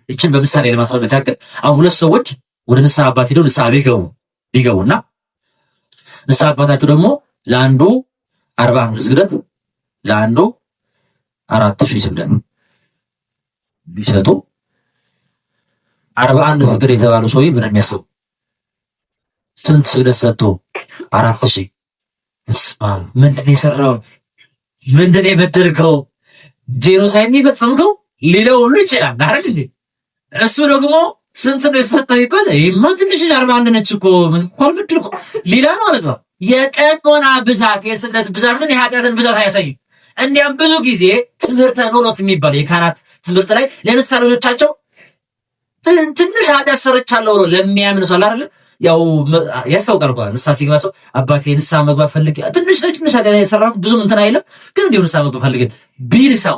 [SPEAKER 1] ይችን በምሳሌ ለማስረዳት ያክል አሁን ሁለት ሰዎች ወደ ንስሐ አባት ሄደው ንስሐ ቢገቡና ንስሐ አባታቸው ደግሞ ለአንዱ 41 ስግደት ለአንዱ 4000 ስግደት ቢሰጡ 41 ስግደት የተባለው ሰውዬ ምንድን ነው የሚያስበው? ስንት ስግደት ሰጥቶ 4000? ምንድን ነው የሰራው? ምንድን ነው የበደልከው? ጄኖሳይድ ነው የፈጸምከው ሊለው ሁሉ ይችላል አይደል እንዴ? እሱ ደግሞ ስንት ነው የተሰጠው ይባል? ይሄማ ትንሽ 41 ነች እኮ ምን እንኳን በደልኩ ሌላ ነው ማለት ነው። የቀኖና ብዛት የስግደት ብዛት ግን የኃጢአትን ብዛት አያሳይም። እንዲያም ብዙ ጊዜ ትምህርተ ኖሎት የሚባል የካህናት ትምህርት ላይ ለንስሐ ልጆቻቸው ትንሽ ኃጢአት ሰርቻለሁ ብሎ ለሚያምን ሰው አይደል ያው ያስታውቃል እንኳን ንስሐ ሲገባ ሰው አባቴ ንስሐ መግባት ፈልጌ ትንሽ ኃጢአት የሰራሁት ብዙም እንትን አይልም፣ ግን እንዲሁ ንስሐ መግባት ፈልጌ ቢል ሰው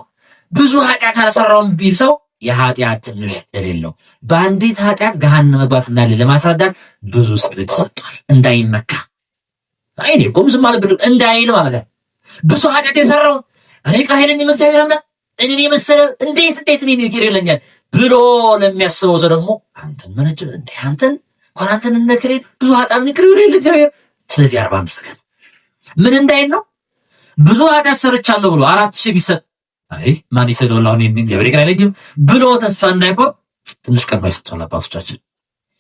[SPEAKER 1] ብዙ ኃጢአት አልሰራውም ቢል ሰው የኃጢአት ትንሽ የሌለው በአንዲት ኃጢአት ገሃነመ መግባት እንዳለ ለማስረዳት ብዙ ስዕለት ተሰጥቷል። እንዳይመካ አይኔ ቆም ዝም ማለት ብሎ እንዳይል ማለት ነው። ብዙ ኃጢአት የሰራው እኔ ካህነኝ እግዚአብሔር አምላክ እኔን የመሰለ እንዴት እኔን ይቅር ይለኛል ብሎ ለሚያስበው ሰው ደግሞ አንተን መነጀ እንዴ አንተን እነከሬ ብዙ ኃጢአት ይቅር ይል እግዚአብሔር። ስለዚህ 45 ቀን ምን እንዳይል ነው ብዙ ኃጢአት ሰርቻለሁ ብሎ 4000 ቢሰጥ አይ ማን ይሰደው አሁን ይሄን እግዚአብሔር ይቅር አይለኝም ብሎ ተስፋ እንዳይቆርጥ ትንሽ ቀን ባይሰጥቷል አባቶቻችን።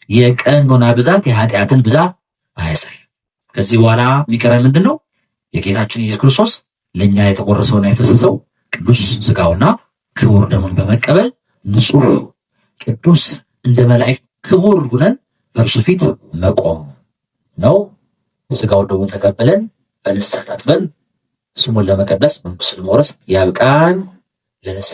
[SPEAKER 1] የቀኖና ብዛት የኃጢአትን ብዛት አያሳይ። ከዚህ በኋላ የሚቀረን ምንድነው? የጌታችን ኢየሱስ ክርስቶስ ለኛ የተቆረሰውና የፈሰሰው ቅዱስ ሥጋውና ክቡር ደሙን በመቀበል ንጹህ ቅዱስ እንደ መላእክት ክቡር ሆነን በእርሱ ፊት መቆም ነው። ሥጋው ደሙን ተቀበለን በንስሐ ታጥበን ስሙን ለመቀደስ መንግሥቱን ለመውረስ ያብቃን። ለንስሐ